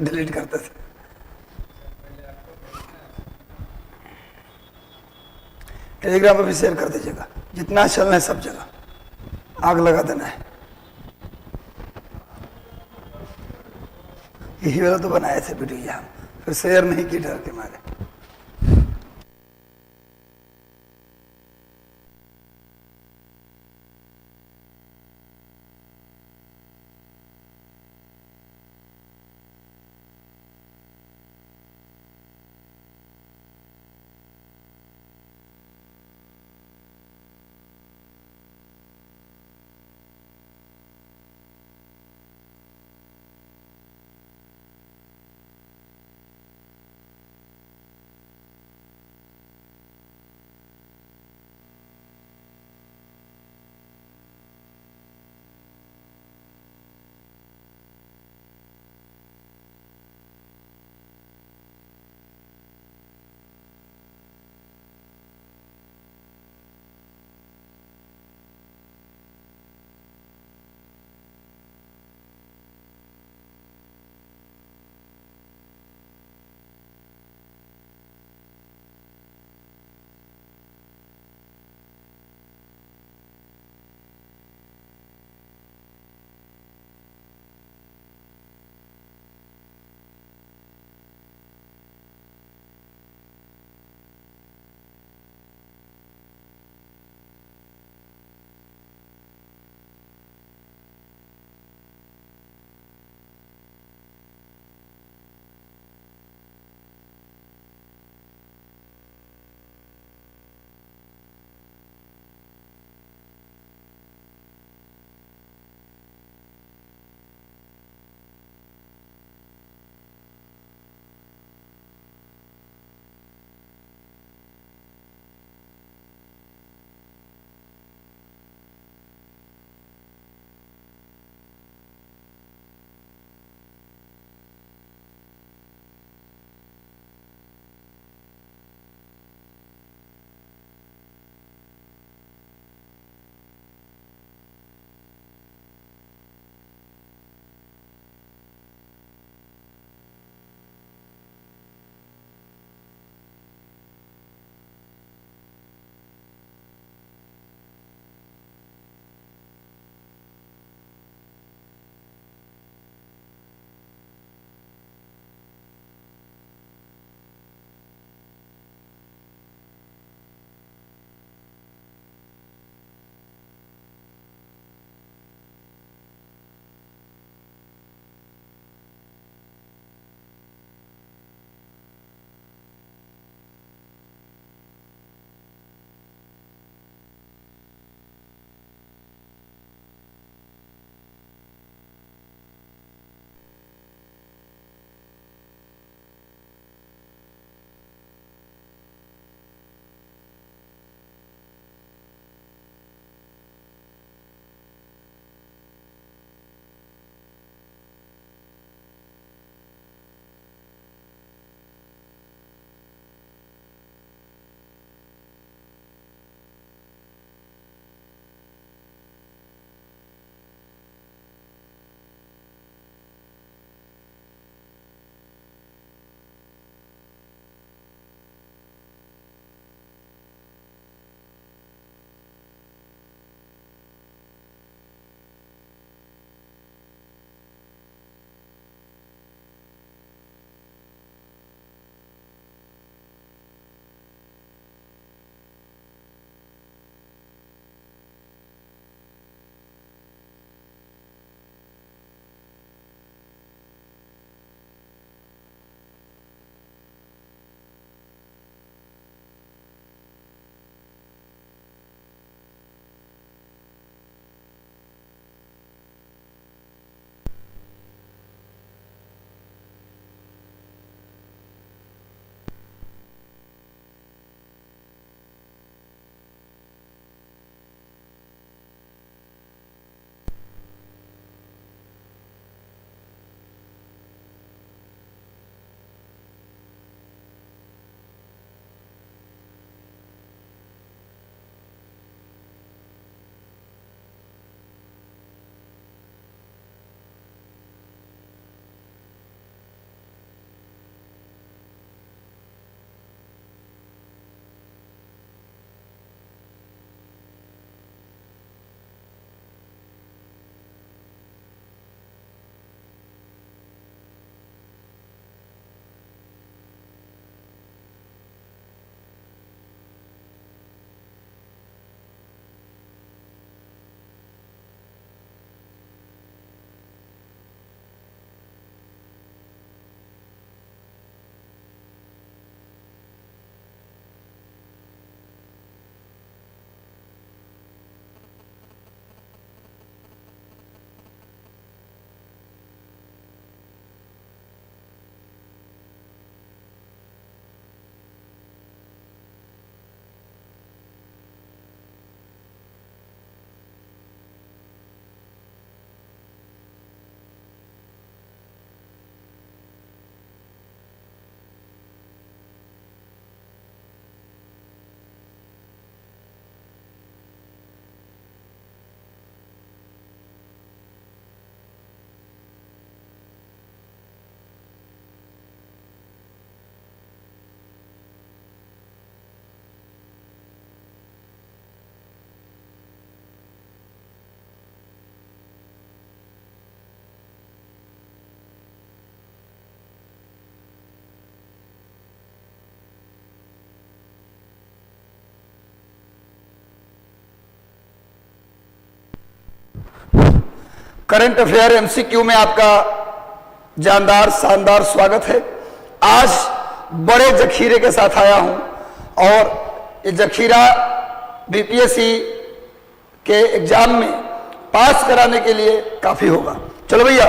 Delete करते थे। Telegram पर भी शेयर कर दीजिएगा, जितना चलना है सब जगह आग लगा देना है। यही वाला तो बनाए थे वीडियो यहाँ, फिर शेयर नहीं की डर के मारे। करंट अफेयर एमसीक्यू में आपका जानदार शानदार स्वागत है। आज बड़े जखीरे के साथ आया हूं और ये जखीरा बीपीएससी के एग्जाम में पास कराने के लिए काफी होगा। चलो भैया,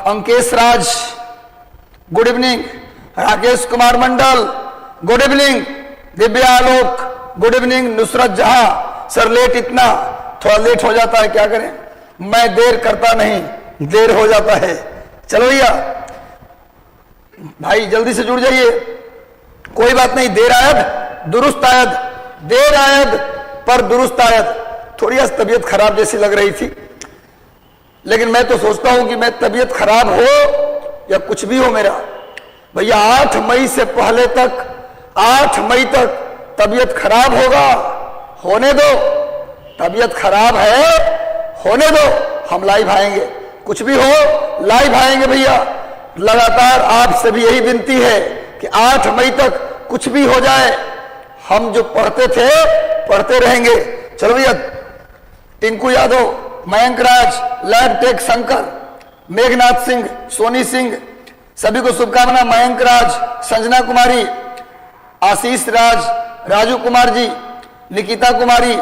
अंकेश राज good evening, Rakesh Kumar Mandal good evening, Divya आलोक गुड इवनिंग, नुसरत जहां सर लेट इतना, थोड़ा लेट हो जाता है, क्या करें, मैं देर करता नहीं, देर हो जाता है। चलो भैया भाई जल्दी से जुड़ जाइए, कोई बात नहीं, देर आयद दुरुस्त आयद, देर आयद पर दुरुस्त आयद। थोड़ी आज तबीयत खराब जैसी लग रही थी, लेकिन मैं तो सोचता हूं कि मैं तबीयत खराब हो या कुछ भी हो मेरा, भैया 8 मई से पहले तक, 8 मई तक तबीयत खराब होगा, होने दो, तबीयत खराब है होने दो, हम लाइव आएंगे, कुछ भी हो लाइव आएंगे भैया। लगातार आपसे भी यही विनती है कि 8 मई तक कुछ भी हो जाए, हम जो पढ़ते थे पढ़ते रहेंगे। चलो भैया, टिंकू यादव, मयंक राज, लैब टेक शंकर, मेघनाथ सिंह, सोनी सिंह, सभी को शुभकामना। मयंक राज, संजना कुमारी, आशीष राज, राजू कुमार जी, निकिता कुमारी,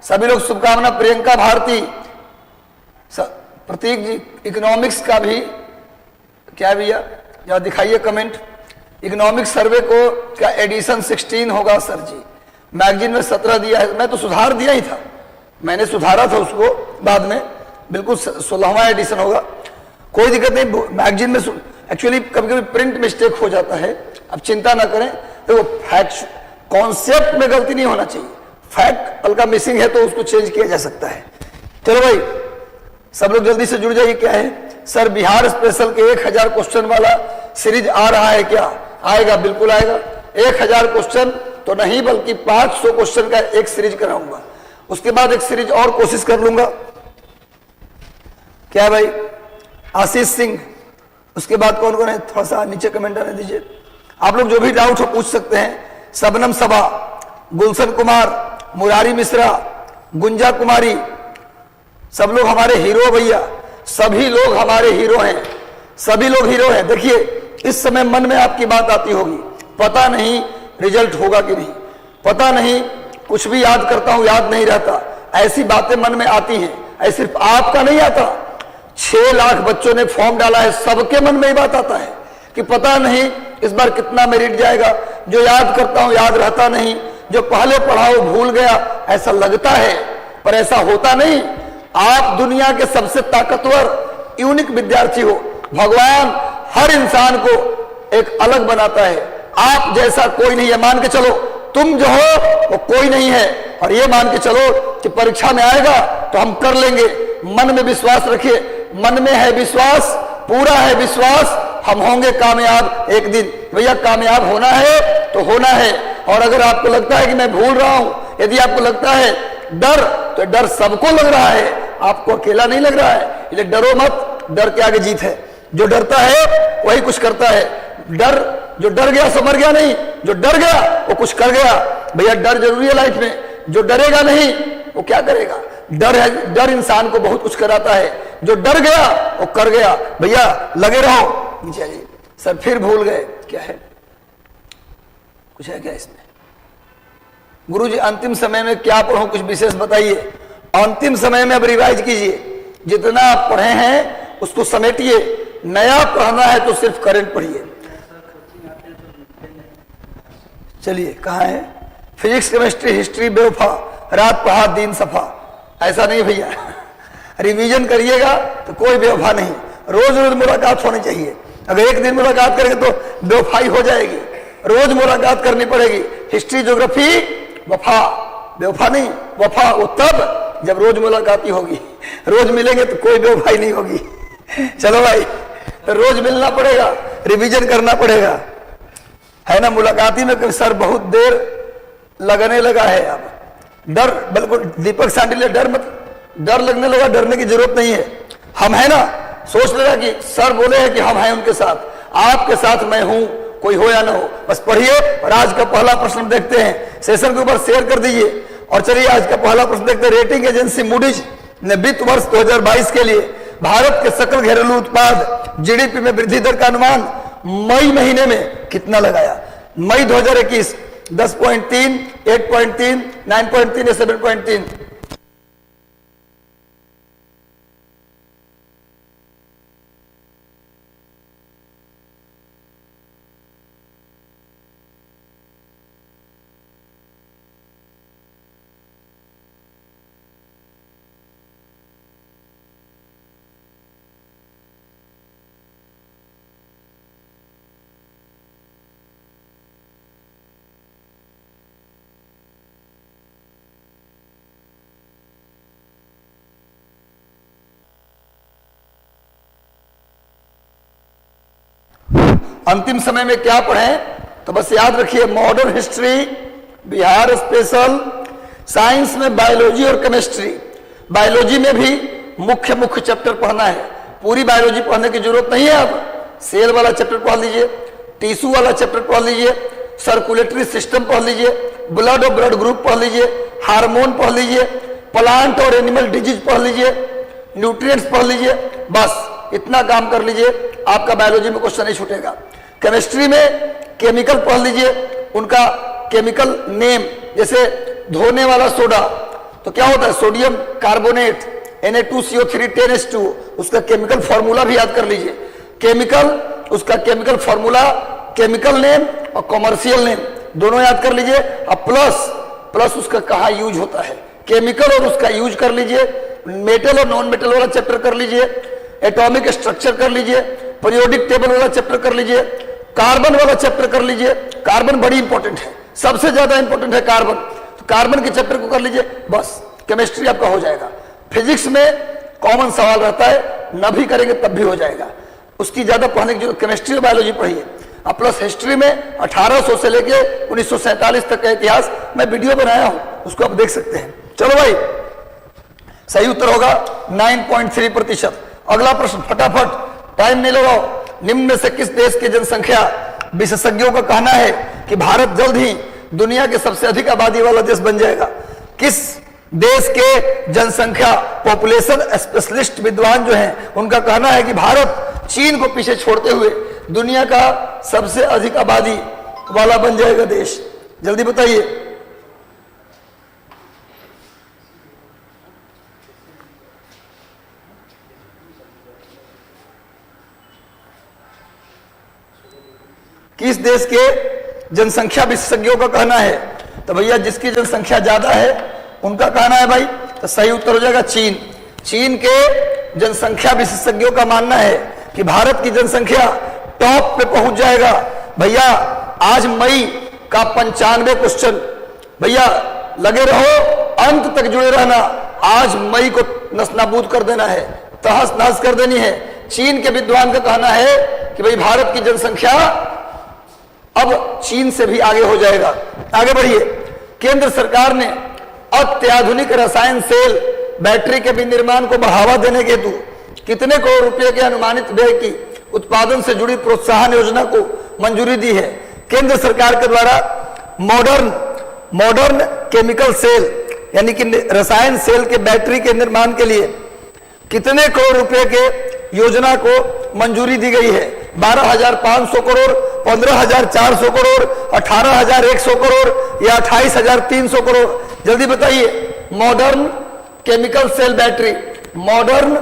सभी लोग शुभकामना। प्रियंका भारती, प्रतीक जी, इकोनॉमिक्स का भी क्या भैया, या दिखाइए कमेंट। इकोनॉमिक्स सर्वे को क्या एडिशन 16 होगा सर जी? मैगजीन में 17 दिया है, मैं तो सुधार दिया ही था, मैंने सुधारा था उसको बाद में, बिल्कुल 16वां एडिशन होगा, कोई दिक्कत नहीं। मैगजीन में एक्चुअली कभी कभी प्रिंट मिस्टेक हो जाता है, अब चिंता ना करें। देखो फैक्ट कॉन्सेप्ट में गलती नहीं होना चाहिए, फैक्ट हल्का मिसिंग है तो उसको चेंज किया जा सकता है। चलो भाई सब लोग जल्दी से जुड़ जाइए। क्या है सर, बिहार स्पेशल के 1000 क्वेश्चन वाला सीरीज आ रहा है क्या? आएगा, बिल्कुल आएगा। 1000 क्वेश्चन तो नहीं बल्कि 500 क्वेश्चन का एक सीरीज कराऊंगा, उसके बाद एक सीरीज और कोशिश कर लूंगा। क्या भाई, आशीष सिंह, उसके बाद कौन कौन है, थोड़ा सा नीचे कमेंट आने दीजिए। आप लोग जो भी डाउट हो पूछ सकते हैं। सबनम सबा, गुलशन कुमार, मुरारी मिश्रा, गुंजा कुमारी, सब लोग हमारे हीरो भैया, सभी लोग हमारे हीरो हैं, सभी लोग हीरो हैं। देखिए इस समय मन में आपकी बात आती होगी, पता नहीं रिजल्ट होगा कि नहीं, पता नहीं, कुछ भी याद करता हूं याद नहीं रहता, ऐसी बातें मन में आती हैं। ऐसे सिर्फ आपका नहीं आता, 6 लाख बच्चों ने फॉर्म डाला है, सबके मन में ही बात आता है कि पता नहीं इस बार कितना मेरिट जाएगा, जो याद करता हूं याद रहता नहीं, जो पहले पढ़ाओ भूल गया, ऐसा लगता है पर ऐसा होता नहीं। आप दुनिया के सबसे ताकतवर यूनिक विद्यार्थी हो, भगवान हर इंसान को एक अलग बनाता है, आप जैसा कोई नहीं है, मान के चलो तुम जो हो वो कोई नहीं है, और ये मान के चलो कि परीक्षा में आएगा तो हम कर लेंगे। मन में विश्वास रखिए, मन में है विश्वास, पूरा है विश्वास, हम होंगे कामयाब एक दिन। भैया कामयाब होना है तो होना है, और अगर आपको लगता है कि मैं भूल रहा हूं, यदि आपको लगता है डर, तो डर सबको लग रहा है, आपको अकेला नहीं लग रहा है, इसलिए डरो मत, डर के आगे जीत है। जो डरता है वही कुछ करता है, डर जो डर गया सो मर गया नहीं, जो डर गया वो कुछ कर गया। भैया डर जरूरी है लाइफ में, जो डरेगा नहीं वो क्या करेगा? डर है, डर इंसान को बहुत कुछ कराता है, जो डर गया वो कर गया। भैया लगे रहो। नीचे आइए सर, फिर भूल गए, क्या है, कुछ है क्या इसमें? गुरुजी अंतिम समय में क्या पढ़ूं, कुछ विशेष बताइए। अंतिम समय में अब रिवाइज कीजिए, जितना आप पढ़े हैं उसको समेटिए, नया पढ़ना है तो सिर्फ करंट पढ़िए। चलिए कहाँ है, फिजिक्स केमिस्ट्री हिस्ट्री बेवफा, रात पढ़ा दिन सफा, ऐसा नहीं भैया, रिवीजन करिएगा तो कोई बेवफा नहीं, रोज रोज मुलाकात होनी चाहिए। अगर एक दिन मुलाकात करेंगे तो बेवफाई हो जाएगी, रोज मुलाकात करनी पड़ेगी। हिस्ट्री ज्योग्राफी वफा, बेवफा नहीं, वफा वो तब जब रोज मुलाकाती होगी, रोज मिलेंगे तो कोई बेवफाई नहीं होगी। चलो भाई रोज मिलना पड़ेगा, रिवीजन करना पड़ेगा, है ना। मुलाकाती में सर बहुत देर लगने लगा है, अब डर, बिल्कुल दीपक सांडिल्य, डर मत, डर लगने लगा, डरने की जरूरत नहीं है, हम है ना। सोच लेगा कि सर बोले हैं कि हम हैं उनके साथ, आपके साथ मैं हूं, कोई हो या ना हो, बस पढ़िए। और आज का पहला प्रश्न देखते हैं, सेशन के ऊपर शेयर कर दीजिए। और चलिए आज का पहला प्रश्न देखते हैं। रेटिंग एजेंसी मूडीज ने वित्त वर्ष 2022 के लिए भारत के सकल घरेलू उत्पाद जीडीपी में वृद्धि दर का अनुमान मई महीने में कितना लगाया? मई 2021 10.3, 8.3, 9.3 या 7.3? अंतिम समय में क्या पढ़ें? तो बस याद रखिए, modern history, Bihar special, science में बायोलॉजी और केमिस्ट्री। बायोलॉजी में भी मुख्य चैप्टर पढ़ना है, पूरी बायोलॉजी पढ़ने की जरूरत नहीं है। अब सेल वाला चैप्टर पढ़ लीजिए, टिश्यू वाला चैप्टर पढ़ लीजिए, सर्कुलेटरी सिस्टम पढ़ लीजिए, ब्लड और ब्लड ग्रुप पढ़ लीजिए, हार्मोन पढ़ लीजिए, प्लांट और एनिमल डिजीज पढ़ लीजिए, न्यूट्रिएंट्स पढ़ लीजिए। बस इतना काम कर लीजिए, आपका बायोलॉजी में क्वेश्चन नहीं छूटेगा। केमिस्ट्री में केमिकल पढ़ लीजिए, उनका केमिकल नेम, जैसे धोने वाला सोडा तो क्या होता है? सोडियम कार्बोनेट Na2CO3 10H2, उसका केमिकल फॉर्मूला भी याद कर लीजिए। केमिकल, उसका केमिकल फॉर्मूला, केमिकल नेम और कॉमर्शियल नेम दोनों याद कर लीजिए। अब प्लस उसका कहाँ यूज होता है, केमिकल और उसका यूज कर लीजिए। मेटल और नॉन मेटल वाला चैप्टर कर लीजिए, एटॉमिक स्ट्रक्चर कर लीजिए, पीरियोडिक टेबल वाला चैप्टर कर लीजिए, कार्बन वाला चैप्टर कर लीजिए। कार्बन बड़ी इंपॉर्टेंट है, सबसे ज्यादा इंपॉर्टेंट है कार्बन, तो कार्बन के चैप्टर को कर लीजिए। बस केमिस्ट्री आपका हो जाएगा। फिजिक्स में कॉमन सवाल रहता है, न भी करेंगे तब भी हो जाएगा, उसकी ज्यादा पढ़ने की जरूरत। केमिस्ट्री और बायोलॉजी पढ़िए। अब प्लस हिस्ट्री में 1800 से लेके 1947 तक का इतिहास मैं वीडियो बनाया हूं, उसको आप देख सकते हैं। चलो भाई, सही उत्तर होगा 9.3%। अगला प्रश्न फटाफट, टाइम नहीं लगाओ। निम्न में से किस देश की जनसंख्या विशेषज्ञों का कहना है कि भारत जल्द ही दुनिया के सबसे अधिक आबादी वाला देश बन जाएगा? किस देश के जनसंख्या पॉपुलेशन स्पेशलिस्ट विद्वान जो हैं, उनका कहना है कि भारत चीन को पीछे छोड़ते हुए दुनिया का सबसे अधिक आबादी वाला बन जाएगा देश? जल्दी बताइए। किस देश के जनसंख्या विशेषज्ञों का कहना है? तो भैया जिसकी जनसंख्या ज्यादा है उनका कहना है भाई, तो सही उत्तर हो जाएगा चीन। चीन के जनसंख्या विशेषज्ञों का मानना है कि भारत की जनसंख्या टॉप पे पहुंच जाएगा। भैया आज मई का 95 क्वेश्चन, भैया लगे रहो, अंत तक जुड़े रहना। आज मई को नस्तानाबूद कर देना है, तहस नहस कर देनी है। चीन के विद्वान का कहना है कि भाई भारत की जनसंख्या अब चीन से भी आगे हो जाएगा। आगे बढ़िए। केंद्र सरकार ने अत्याधुनिक रसायन सेल बैटरी के विनिर्माण को बढ़ावा देने के हेतु कितने करोड़ रुपए के अनुमानित व्यय की उत्पादन से जुड़ी प्रोत्साहन योजना को मंजूरी दी है? केंद्र सरकार के द्वारा मॉडर्न केमिकल सेल यानी कि रसायन सेल के बैटरी के निर्माण के लिए कितने करोड़ रुपए के योजना को मंजूरी दी गई है? 12,500 करोड़, 15,400 करोड़, 18,100 करोड़ या 28,300 करोड़? जल्दी बताइए। Modern chemical cell battery, modern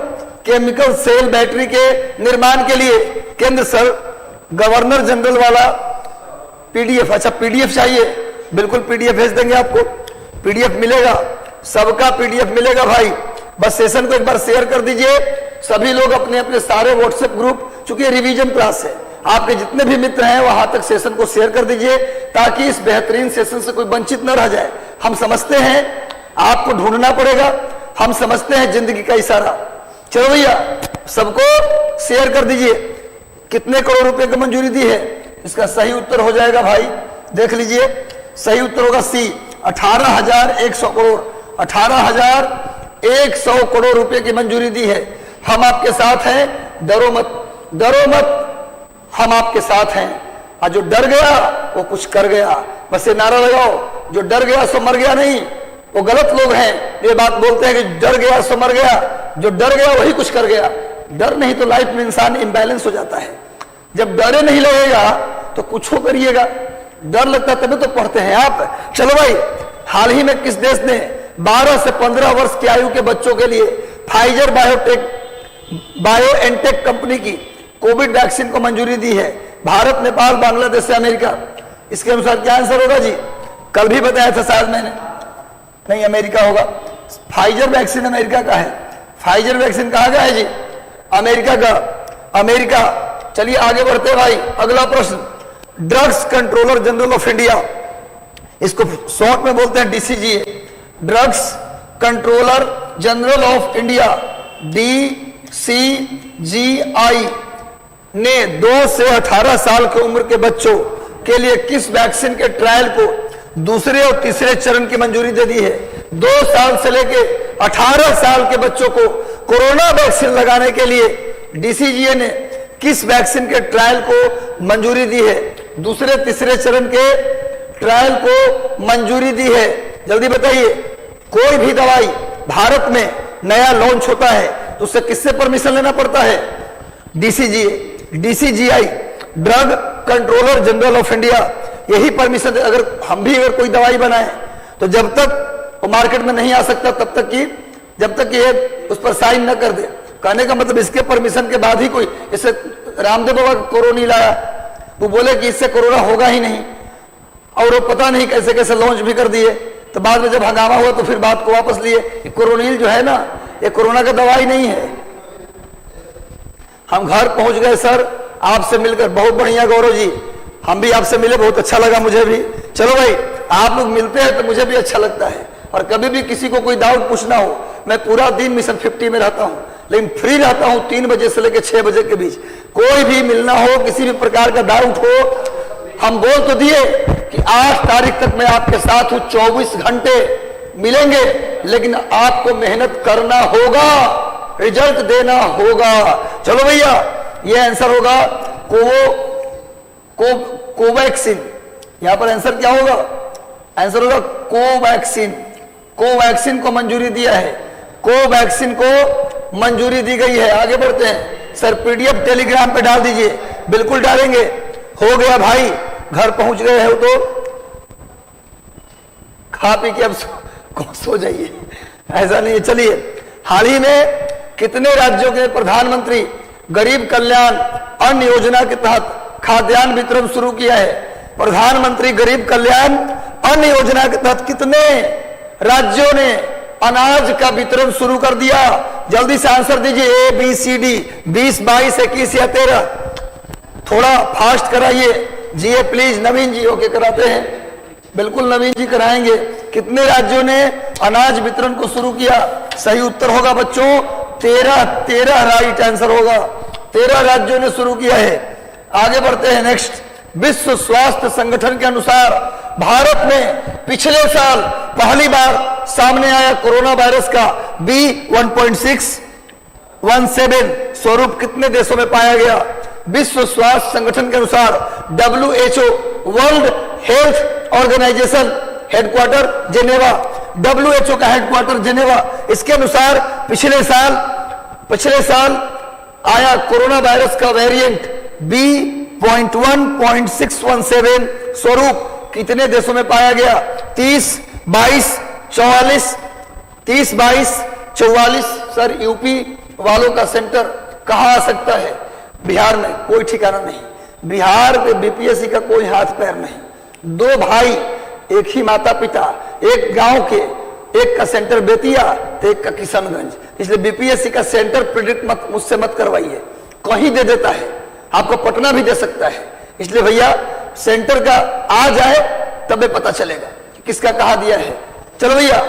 chemical cell battery के निर्माण के लिए केंद्र सर गवर्नर जनरल वाला पीडीएफ, अच्छा पीडीएफ चाहिए, बिल्कुल पीडीएफ भेज देंगे आपको, पीडीएफ मिलेगा, सबका पीडीएफ मिलेगा भाई। बस सेशन को एक बार शेयर कर दीजिए, सभी लोग अपने अपने सारे व्हाट्सएप ग्रुप, चूंकि रिवीजन क्लास है, आपके जितने भी मित्र हैं वहां तक सेशन को शेयर कर दीजिए ताकि इस बेहतरीन सेशन से कोई वंचित न रह जाए। हम समझते हैं आपको ढूंढना पड़ेगा, हम समझते हैं जिंदगी का इशारा। चलो भैया सबको शेयर कर दीजिए। कितने करोड़ रुपए की मंजूरी दी है? इसका सही उत्तर हो जाएगा भाई, देख लीजिए, सही उत्तर होगा सी, 18,100 करोड़। 18,100 करोड़ रुपए की मंजूरी दी है। हम आपके साथ हैं, डरो मत, डरो मत, हम आपके साथ हैं। और जो डर गया वो कुछ कर गया। बस ये नारा लगाओ, जो डर गया सो मर गया नहीं, वो गलत लोग हैं, ये बात बोलते हैं कि डर गया सो मर गया। जो डर गया वही कुछ कर गया। डर नहीं तो लाइफ में इंसान इम्बैलेंस हो जाता है। जब डरे नहीं लगेगा तो कुछ हो करिएगा, डर लगता है तभी तो पढ़ते हैं आप। चलो भाई, हाल ही में किस देश ने 12 से 15 वर्ष की आयु के बच्चों के लिए फाइजर बायोएनटेक कंपनी की कोविड वैक्सीन को मंजूरी दी है? भारत, नेपाल, बांग्लादेश से अमेरिका। इसके अनुसार क्या आंसर होगा जी? कल भी बताया था शायद मैंने, नहीं अमेरिका होगा। फाइजर वैक्सीन अमेरिका का है। फाइजर वैक्सीन कहाँ का है जी? अमेरिका का। अमेरिका। चलिए आगे बढ़ते हैं भाई। अगला प्रश्न, drugs controller general of India, इसको शॉर्ट में बोलते हैं DCGA, drugs controller general of India DCGI ने 2 से 18 साल की उम्र के बच्चों के लिए किस वैक्सीन के ट्रायल को दूसरे और तीसरे चरण की मंजूरी दे दी है? 2 साल से लेके 18 साल के बच्चों को कोरोना वैक्सीन लगाने के लिए डीसीजीए ने किस वैक्सीन के ट्रायल को मंजूरी दी है? दूसरे तीसरे चरण के ट्रायल को मंजूरी दी है। जल्दी बताइए। कोई भी दवाई भारत में नया लॉन्च होता है तो उससे किससे परमिशन लेना पड़ता है? DCGI, drug controller general of India, यही परमिशन। अगर हम भी कोई दवाई बनाए तो जब तक वो मार्केट में नहीं आ सकता तब तक कि जब तक ये उस पर साइन न कर दे। कहने का मतलब इसके परमिशन के बाद ही कोई, इससे रामदेव बाबा कोरोना लाया, वो बोले कि इससे कोरोना होगा ही नहीं, और वो पता नहीं कैसे कैसे लॉन्च भी कर दिए। तो बाद में जब हंगामा हुआ तो फिर बात को वापस लिए। कोरोनिल जो है ना, ये कोरोना का दवाई नहीं है। हम घर पहुंच गए सर, आपसे मिलकर बहुत बढ़िया। गौरव जी, हम भी आपसे मिले, बहुत अच्छा लगा मुझे भी। चलो भाई, आप लोग मिलते हैं तो मुझे भी अच्छा लगता है। और कभी भी किसी को कोई डाउट पूछना हो, मैं पूरा दिन मिशन 50 में रहता हूं, लेकिन फ्री रहता हूं 3 बजे से लेकर 6 बजे के बीच। कोई भी मिलना हो, किसी भी प्रकार का डाउट हो, हम बोल तो दिए कि 8 तारीख तक मैं आपके साथ हूं, 24 घंटे मिलेंगे, लेकिन आपको मेहनत करना होगा, रिजल्ट देना होगा। चलो भैया, ये आंसर होगा कोवैक्सीन। यहां पर आंसर क्या होगा? आंसर होगा कोवैक्सीन। कोवैक्सीन को मंजूरी दिया है, कोवैक्सीन को मंजूरी दी गई है। आगे बढ़ते हैं सर, पीडीएफ टेलीग्राम पे डाल दीजिए। बिल्कुल डालेंगे। हो गया भाई, घर पहुंच गए हो तो खा पी के अब सो जाइए, ऐसा नहीं है। चलिए, हाल ही में कितने राज्यों के प्रधानमंत्री गरीब कल्याण अन्न योजना के तहत खाद्यान्न वितरण शुरू किया है? प्रधानमंत्री गरीब कल्याण अन्न योजना के तहत कितने राज्यों ने अनाज का वितरण शुरू कर दिया? जल्दी से आंसर दीजिए। ABCD 20, 22, 21 या 13। थोड़ा फास्ट कराइए। जी प्लीज। नवीन जी ओके कराते हैं, बिल्कुल नवीन जी कराएंगे। कितने राज्यों ने अनाज वितरण को शुरू किया? सही उत्तर होगा बच्चों 13 राइट आंसर होगा। 13 राज्यों ने शुरू किया है। आगे बढ़ते हैं नेक्स्ट। विश्व स्वास्थ्य संगठन के अनुसार भारत में पिछले साल पहली बार सामने आया कोरोना वायरस का B1.617 स्वरूप कितने देशों में पाया गया? विश्व स्वास्थ्य संगठन के अनुसार WHO, world health organisation, headquarter Geneva, WHO का हेडक्वार्टर जेनेवा, इसके अनुसार पिछले साल आया कोरोना वायरस का वेरिएंट B.1.617 स्वरूप कितने देशों में पाया गया? 30, 22, 44। सर, यूपी वालों का सेंटर कहां आ सकता है? बिहार में। कोई ठिकाना नहीं। बिहार में बीपीएससी का कोई हाथ पैर नहीं। 2 भाई, एक ही माता पिता, एक गांव के, एक का सेंटर बेतिया तो एक का किशनगंज। इसलिए बीपीएससी का सेंटर प्रेडिक्ट मुझसे मत करवाइए, कहीं दे देता है, आपको पटना भी दे सकता है। इसलिए भैया सेंटर का आ जाए तबे पता चलेगा कि किसका कहा दिया है। चलो भैया,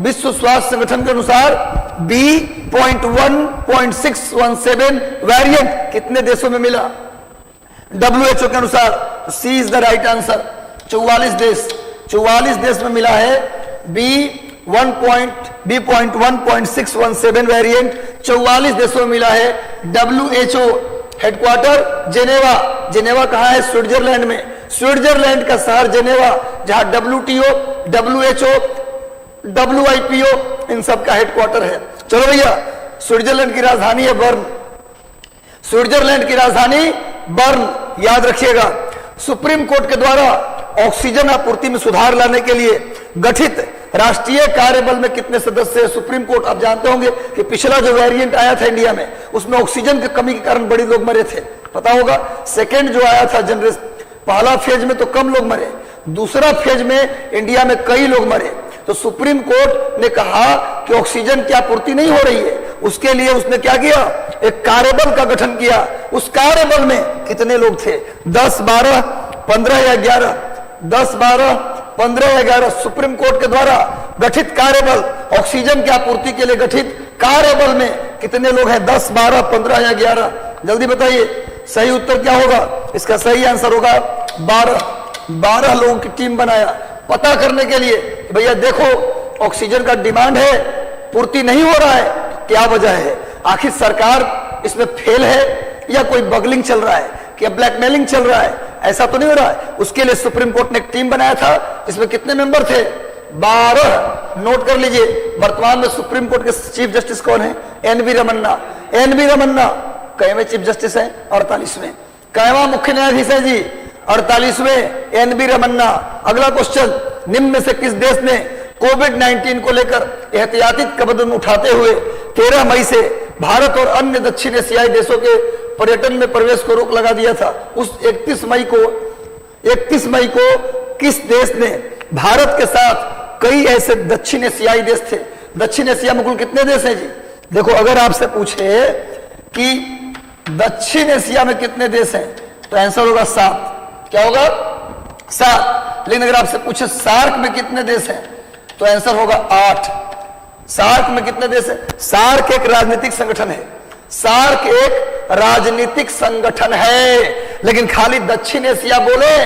विश्व स्वास्थ्य संगठन के अनुसार B.1.617 वेरिएंट कितने देशों में मिला? WHO के अनुसार सी इज द राइट आंसर। 44 देश में मिला है। B.1.617 वेरिएंट 44 देशों में मिला है। WHO headquarter Geneva. जेनेवा कहाँ है? स्विट्जरलैंड में। स्विट्जरलैंड का शहर जेनेवा, जहां WHO WIPO इन सब का हेडक्वार्टर है। चलो भैया, स्विट्जरलैंड की राजधानी है बर्न, स्विट्जरलैंड की राजधानी बर्न, याद रखिएगा। सुप्रीम कोर्ट के द्वारा ऑक्सीजन आपूर्ति में सुधार लाने के लिए गठित राष्ट्रीय कार्यबल में कितने सदस्य हैं? सुप्रीम कोर्ट, आप जानते होंगे कि पिछला जो वेरिएंट आया था इंडिया में, उसमें ऑक्सीजन की कमी के कारण बड़े लोग मरे थे, पता होगा। सेकेंड जो आया था जनरेशन, पहला फेज में तो कम लोग मरे, दूसरा फेज में इंडिया में कई लोग मरे। तो सुप्रीम कोर्ट ने कहा कि ऑक्सीजन की आपूर्ति नहीं हो रही है, उसके लिए उसने क्या किया, एक कार्यबल का गठन किया। उस कार्यबल में कितने लोग थे? 10, 12, 15 या 11? 10, 12, 15 या 11 सुप्रीम कोर्ट के द्वारा गठित कार्यबल, ऑक्सीजन की आपूर्ति के लिए गठित कार्यबल में कितने लोग हैं? 10, 12, 15 या 11? जल्दी बताइए, सही उत्तर क्या होगा? इसका सही आंसर होगा 12। 12 लोगों की टीम बनाया पता करने के लिए कि भैया देखो ऑक्सीजन का डिमांड है, पूर्ति नहीं हो रहा है, क्या वजह है? आखिर सरकार इसमें फेल है या कोई बगलिंग चल रहा है, क्या ब्लैकमेलिंग चल रहा है? ऐसा तो नहीं हो रहा है। उसके लिए सुप्रीम कोर्ट ने एक टीम बनाया था, इसमें कितने मेंबर थे? 12। नोट कर लीजिए, वर्तमान में सुप्रीम कोर्ट के चीफ जस्टिस कौन है? NV रमन्ना। NV रमन्ना कईवें चीफ जस्टिस हैं? 48वें। कईवां मुख्य न्यायाधीश है जी? 48वें NV रमन्ना। अगला क्वेश्चन, निम्न में से किस देश ने कोविड-19 को लेकर एहतियाती कदम उठाते हुए 13 मई से भारत और अन्य दक्षिण एशियाई देशों के पर्यटन में प्रवेश को रोक लगा दिया था? उस 31 मई को किस देश ने भारत के साथ, कई ऐसे दक्षिण एशियाई देश थे, दक्षिण एशिया में कुल कितने देश हैं जी? देखो, अगर आपसे पूछे कि दक्षिण एशिया में कितने देश हैं तो आंसर होगा 7। क्या होगा? 7। लेकिन अगर आपसे पूछे सार्क में कितने देश हैं तो आंसर होगा 8। सार्क में कितने देश हैं? सार्क एक राजनीतिक संगठन है, सार्क एक राजनीतिक संगठन है, लेकिन खाली दक्षिण एशिया बोले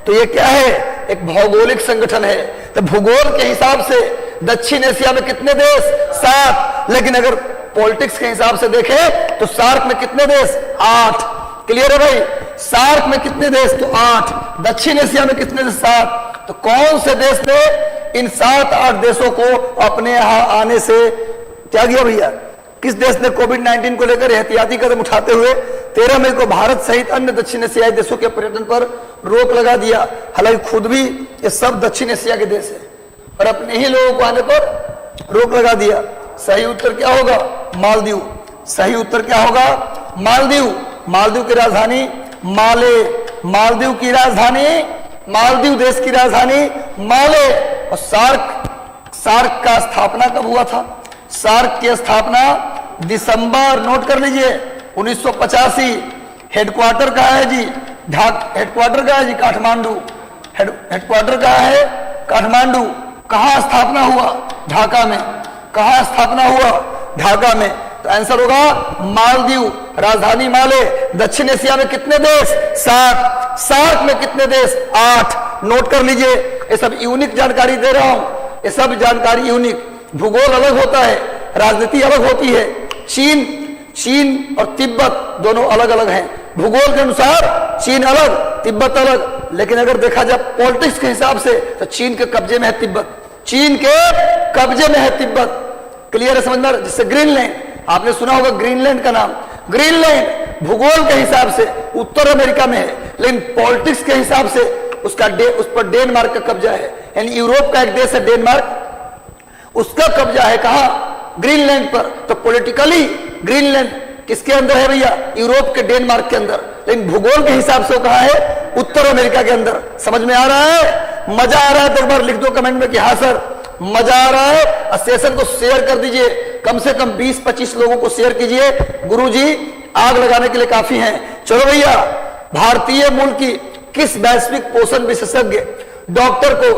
तो ये क्या है? एक भौगोलिक संगठन है। तो भूगोल के हिसाब से दक्षिण एशिया में कितने देश? 7। लेकिन अगर पॉलिटिक्स के हिसाब से देखें तो सार्क में कितने देश? 8। क्लियर है भाई? सार्क में कितने देश? तो 8। दक्षिण एशिया में कितने देश? 7। तो कौन से देश ने इन 7-8 देशों को अपने यहां आने से क्या किया भैया? किस देश ने कोविड-19 को लेकर एहतियाती कदम उठाते हुए 13 मई को भारत सहित अन्य दक्षिण एशियाई देशों के पर्यटन पर रोक लगा दिया? हालांकि खुद भी ये सब दक्षिण एशिया के देश है, और अपने ही लोगों को आने पर रोक लगा दिया। सही उत्तर क्या होगा? मालदीव। सही उत्तर क्या होगा? मालदीव। मालदीव की राजधानी माले। मालदीव की राजधानी, मालदीव देश की राजधानी माले। और सार्क का स्थापना कब हुआ था? सार्क की स्थापना दिसंबर, नोट कर लीजिए, 1985। हेडक्वार्टर कहाँ है जी? हेडक्वार्टर कहाँ है जी? काठमांडू। हेडक्वार्टर कहाँ है? काठमांडू। कहाँ स्थापना हुआ? ढाका में। कहाँ स्थापना हुआ? ढाका में। तो आंसर होगा मालदीव, राजधानी माले। दक्षिण एशिया में कितने देश? 7। सार्क में कितने देश? 8। नोट कर लीजिए, ये सब यूनिक जानकारी दे रहा हूं, ये सब जानकारी यूनिक। भूगोल अलग होता है, राजनीति अलग होती है। चीन और तिब्बत दोनों अलग अलग हैं। भूगोल के अनुसार चीन अलग, तिब्बत अलग, लेकिन अगर देखा जाए पॉलिटिक्स के हिसाब से तो चीन के कब्जे में है तिब्बत। चीन के कब्जे में है तिब्बत। क्लियर है? समझना? जिससे ग्रीनलैंड, आपने सुना होगा ग्रीनलैंड का नाम। ग्रीनलैंड भूगोल के हिसाब से उत्तर अमेरिका में है, लेकिन पॉलिटिक्स के हिसाब से उस पर डेनमार्क का कब्जा है। यानी यूरोप का एक देश है डेनमार्क, उसका कब्जा है कहां? ग्रीनलैंड पर। तो पॉलिटिकली ग्रीनलैंड किसके अंदर है भैया? यूरोप के डेनमार्क के अंदर। लेकिन भूगोल के हिसाब से कहां है? उत्तर अमेरिका के अंदर। समझ में आ रहा है? मजा आ रहा है तो एक बार लिख दो कमेंट में कि हाँ सर मजा आ रहा है। सेशन को शेयर कर दीजिए, कम से कम 20-25 लोगों को शेयर कीजिए। गुरुजी आग लगाने के लिए काफी हैं। चलो भैया, भारतीय मूल की किस वैश्विक पोषण विशेषज्ञ डॉक्टर को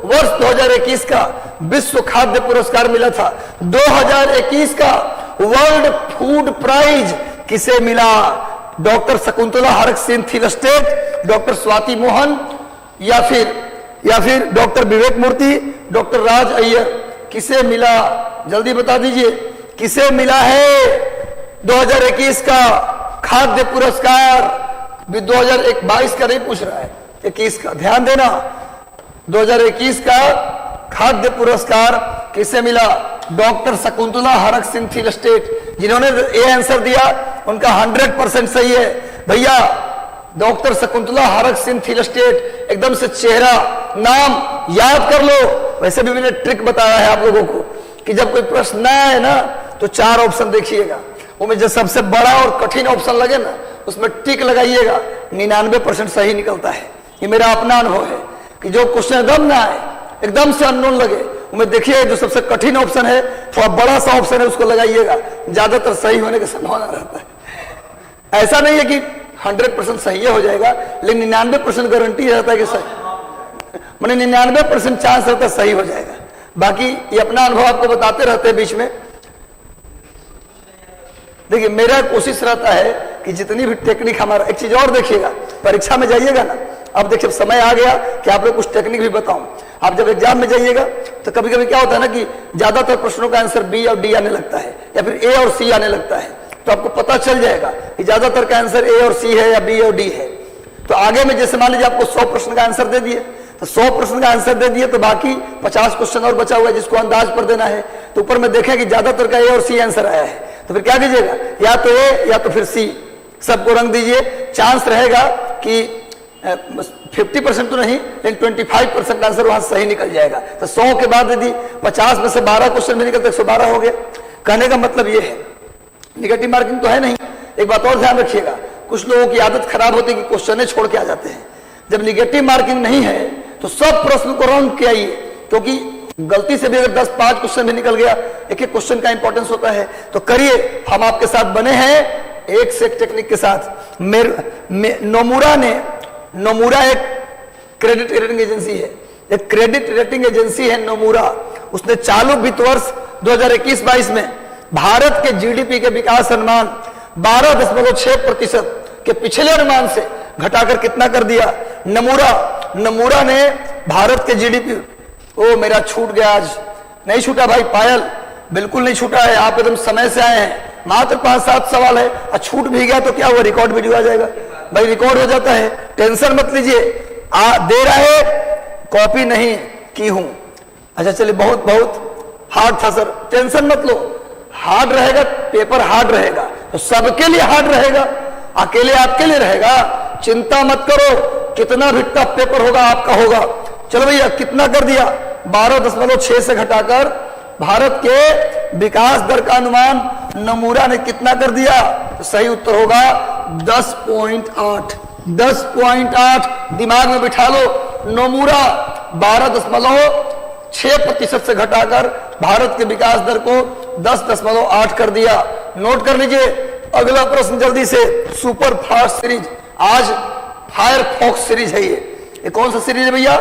वर्ष 2021 का विश्व खाद्य पुरस्कार मिला था? 2021 का वर्ल्ड फूड प्राइज किसे मिला? डॉक्टर शकुंतला हरक-सिंह, डॉक्टर स्वाति मोहन, या फिर डॉक्टर विवेक मूर्ति, डॉक्टर राज अय्यर? किसे मिला? जल्दी बता दीजिए, किसे मिला है 2021 का खाद्य पुरस्कार? 2022 का नहीं पूछ रहा है, 21 का। ध्यान देना, 2021 का खाद्य पुरस्कार किससे मिला? डॉक्टर शकुंतला हरक सिंह थी स्टेट, जिन्होंने ए आंसर दिया उनका 100% सही है भैया। डॉक्टर शकुंतला हरक सिंह थी स्टेट, एकदम से चेहरा नाम याद कर लो। वैसे भी मैंने ट्रिक बताया है आप लोगों को कि जब कोई प्रश्न ना आए ना तो 4 ऑप्शन देखिएगा, उनमें जो सबसे बड़ा और कठिन ऑप्शन लगे ना उसमें टिक लगाइएगा, 99% सही निकलता है। ये मेरा अपना अनुभव है कि जो क्वेश्चन एकदम ना आए, एकदम से अननोन लगे, उनमें देखिए जो सबसे कठिन ऑप्शन है, थोड़ा बड़ा सा ऑप्शन है, उसको लगाइएगा, ज्यादातर सही होने की संभावना रहता है। ऐसा नहीं है कि 100% सही हो जाएगा, लेकिन 99% गारंटी रहता है कि सही, मैंने 99% चांस रहता है सही हो जाएगा। बाकी ये अपना अनुभव आपको बताते रहते हैं बीच में। देखिए मेरा कोशिश रहता है कि जितनी भी टेक्निक हमारा, एक चीज और देखिएगा, परीक्षा में जाइएगा ना, अब देखिए समय आ गया कि आप लोग कुछ टेक्निक भी बताऊं। आप जब एग्जाम में जाइएगा तो कभी कभी क्या होता है ना कि ज्यादातर प्रश्नों का आंसर बी और डी आने लगता है या फिर ए और सी आने लगता है, तो आपको पता चल जाएगा कि ज्यादातर का आंसर ए और सी है या बी और डी है। तो आगे में जैसे मान लीजिए आपको 100 प्रश्न का आंसर दे दिए, तो 100 प्रश्न का आंसर दे दिए तो बाकी 50 क्वेश्चन और बचा हुआ है जिसको अंदाज पर देना है। तो ऊपर में देखें कि ज्यादातर का ए और सी आंसर आया है, तो फिर क्या कीजिएगा, या तो ए या तो फिर सी, सबको रंग दीजिए। चांस रहेगा कि 50% तो नहीं लेकिन 25% आंसर वहां सही निकल जाएगा। तो 100 के बाद यदि 50 में से 12 क्वेश्चन भी निकलते 112 हो गया। कहने का मतलब ये है निगेटिव मार्किंग तो है नहीं। एक बात और ध्यान रखिएगा, कुछ लोगों की आदत खराब होती है कि क्वेश्चन छोड़ के आ जाते हैं। जब निगेटिव मार्किंग नहीं है तो सब प्रश्न को रंग के आइए, क्योंकि गलती से भी अगर 10-5 क्वेश्चन भी निकल गया, एक एक क्वेश्चन का इंपॉर्टेंस होता है। तो करिए, हम आपके साथ बने हैं एक से एक टेक्निक के साथ। नोमुरा एक क्रेडिट रेटिंग एजेंसी है, एक क्रेडिट रेटिंग एजेंसी है नोमुरा। उसने चालू वित्त वर्ष 2021-22 में भारत के जीडीपी के विकास अनुमान 12.6% के पिछले अनुमान से घटाकर कितना कर दिया? नमूरा ने भारत के जीडीपी, ओ मेरा छूट गया, आज नहीं छूटा भाई पायल, बिल्कुल नहीं छूटा है, आप एकदम समय से आए हैं। मात्र 5-7 सवाल है, और छूट भी गया तो क्या हुआ, रिकॉर्ड वीडियो आ जाएगा भाई, रिकॉर्ड हो जाता है। टेंशन मत लीजिए, दे रहा है, कॉपी नहीं की हूं। अच्छा चलिए, बहुत हार्ड था सर, टेंशन मत लो, हार्ड रहेगा, पेपर हार्ड रहेगा तो सबके लिए हार्ड रहेगा, अकेले आपके लिए रहेगा, चिंता मत करो। कितना भी टफ पेपर होगा आपका होगा। चलो भैया, कितना कर दिया? 12.6 से घटाकर भारत के विकास दर का अनुमान नमूरा ने कितना कर दिया? तो सही उत्तर होगा 10.8। 10.8 दिमाग में बिठा लो। नमूरा 12.6% से घटाकर भारत के विकास दर को 10.8 कर दिया। नोट कर लीजिए। अगला प्रश्न जल्दी से, सुपर फास्ट सीरीज, आज फायरफॉक्स सीरीज है। ये कौन सा सीरीज है भैया?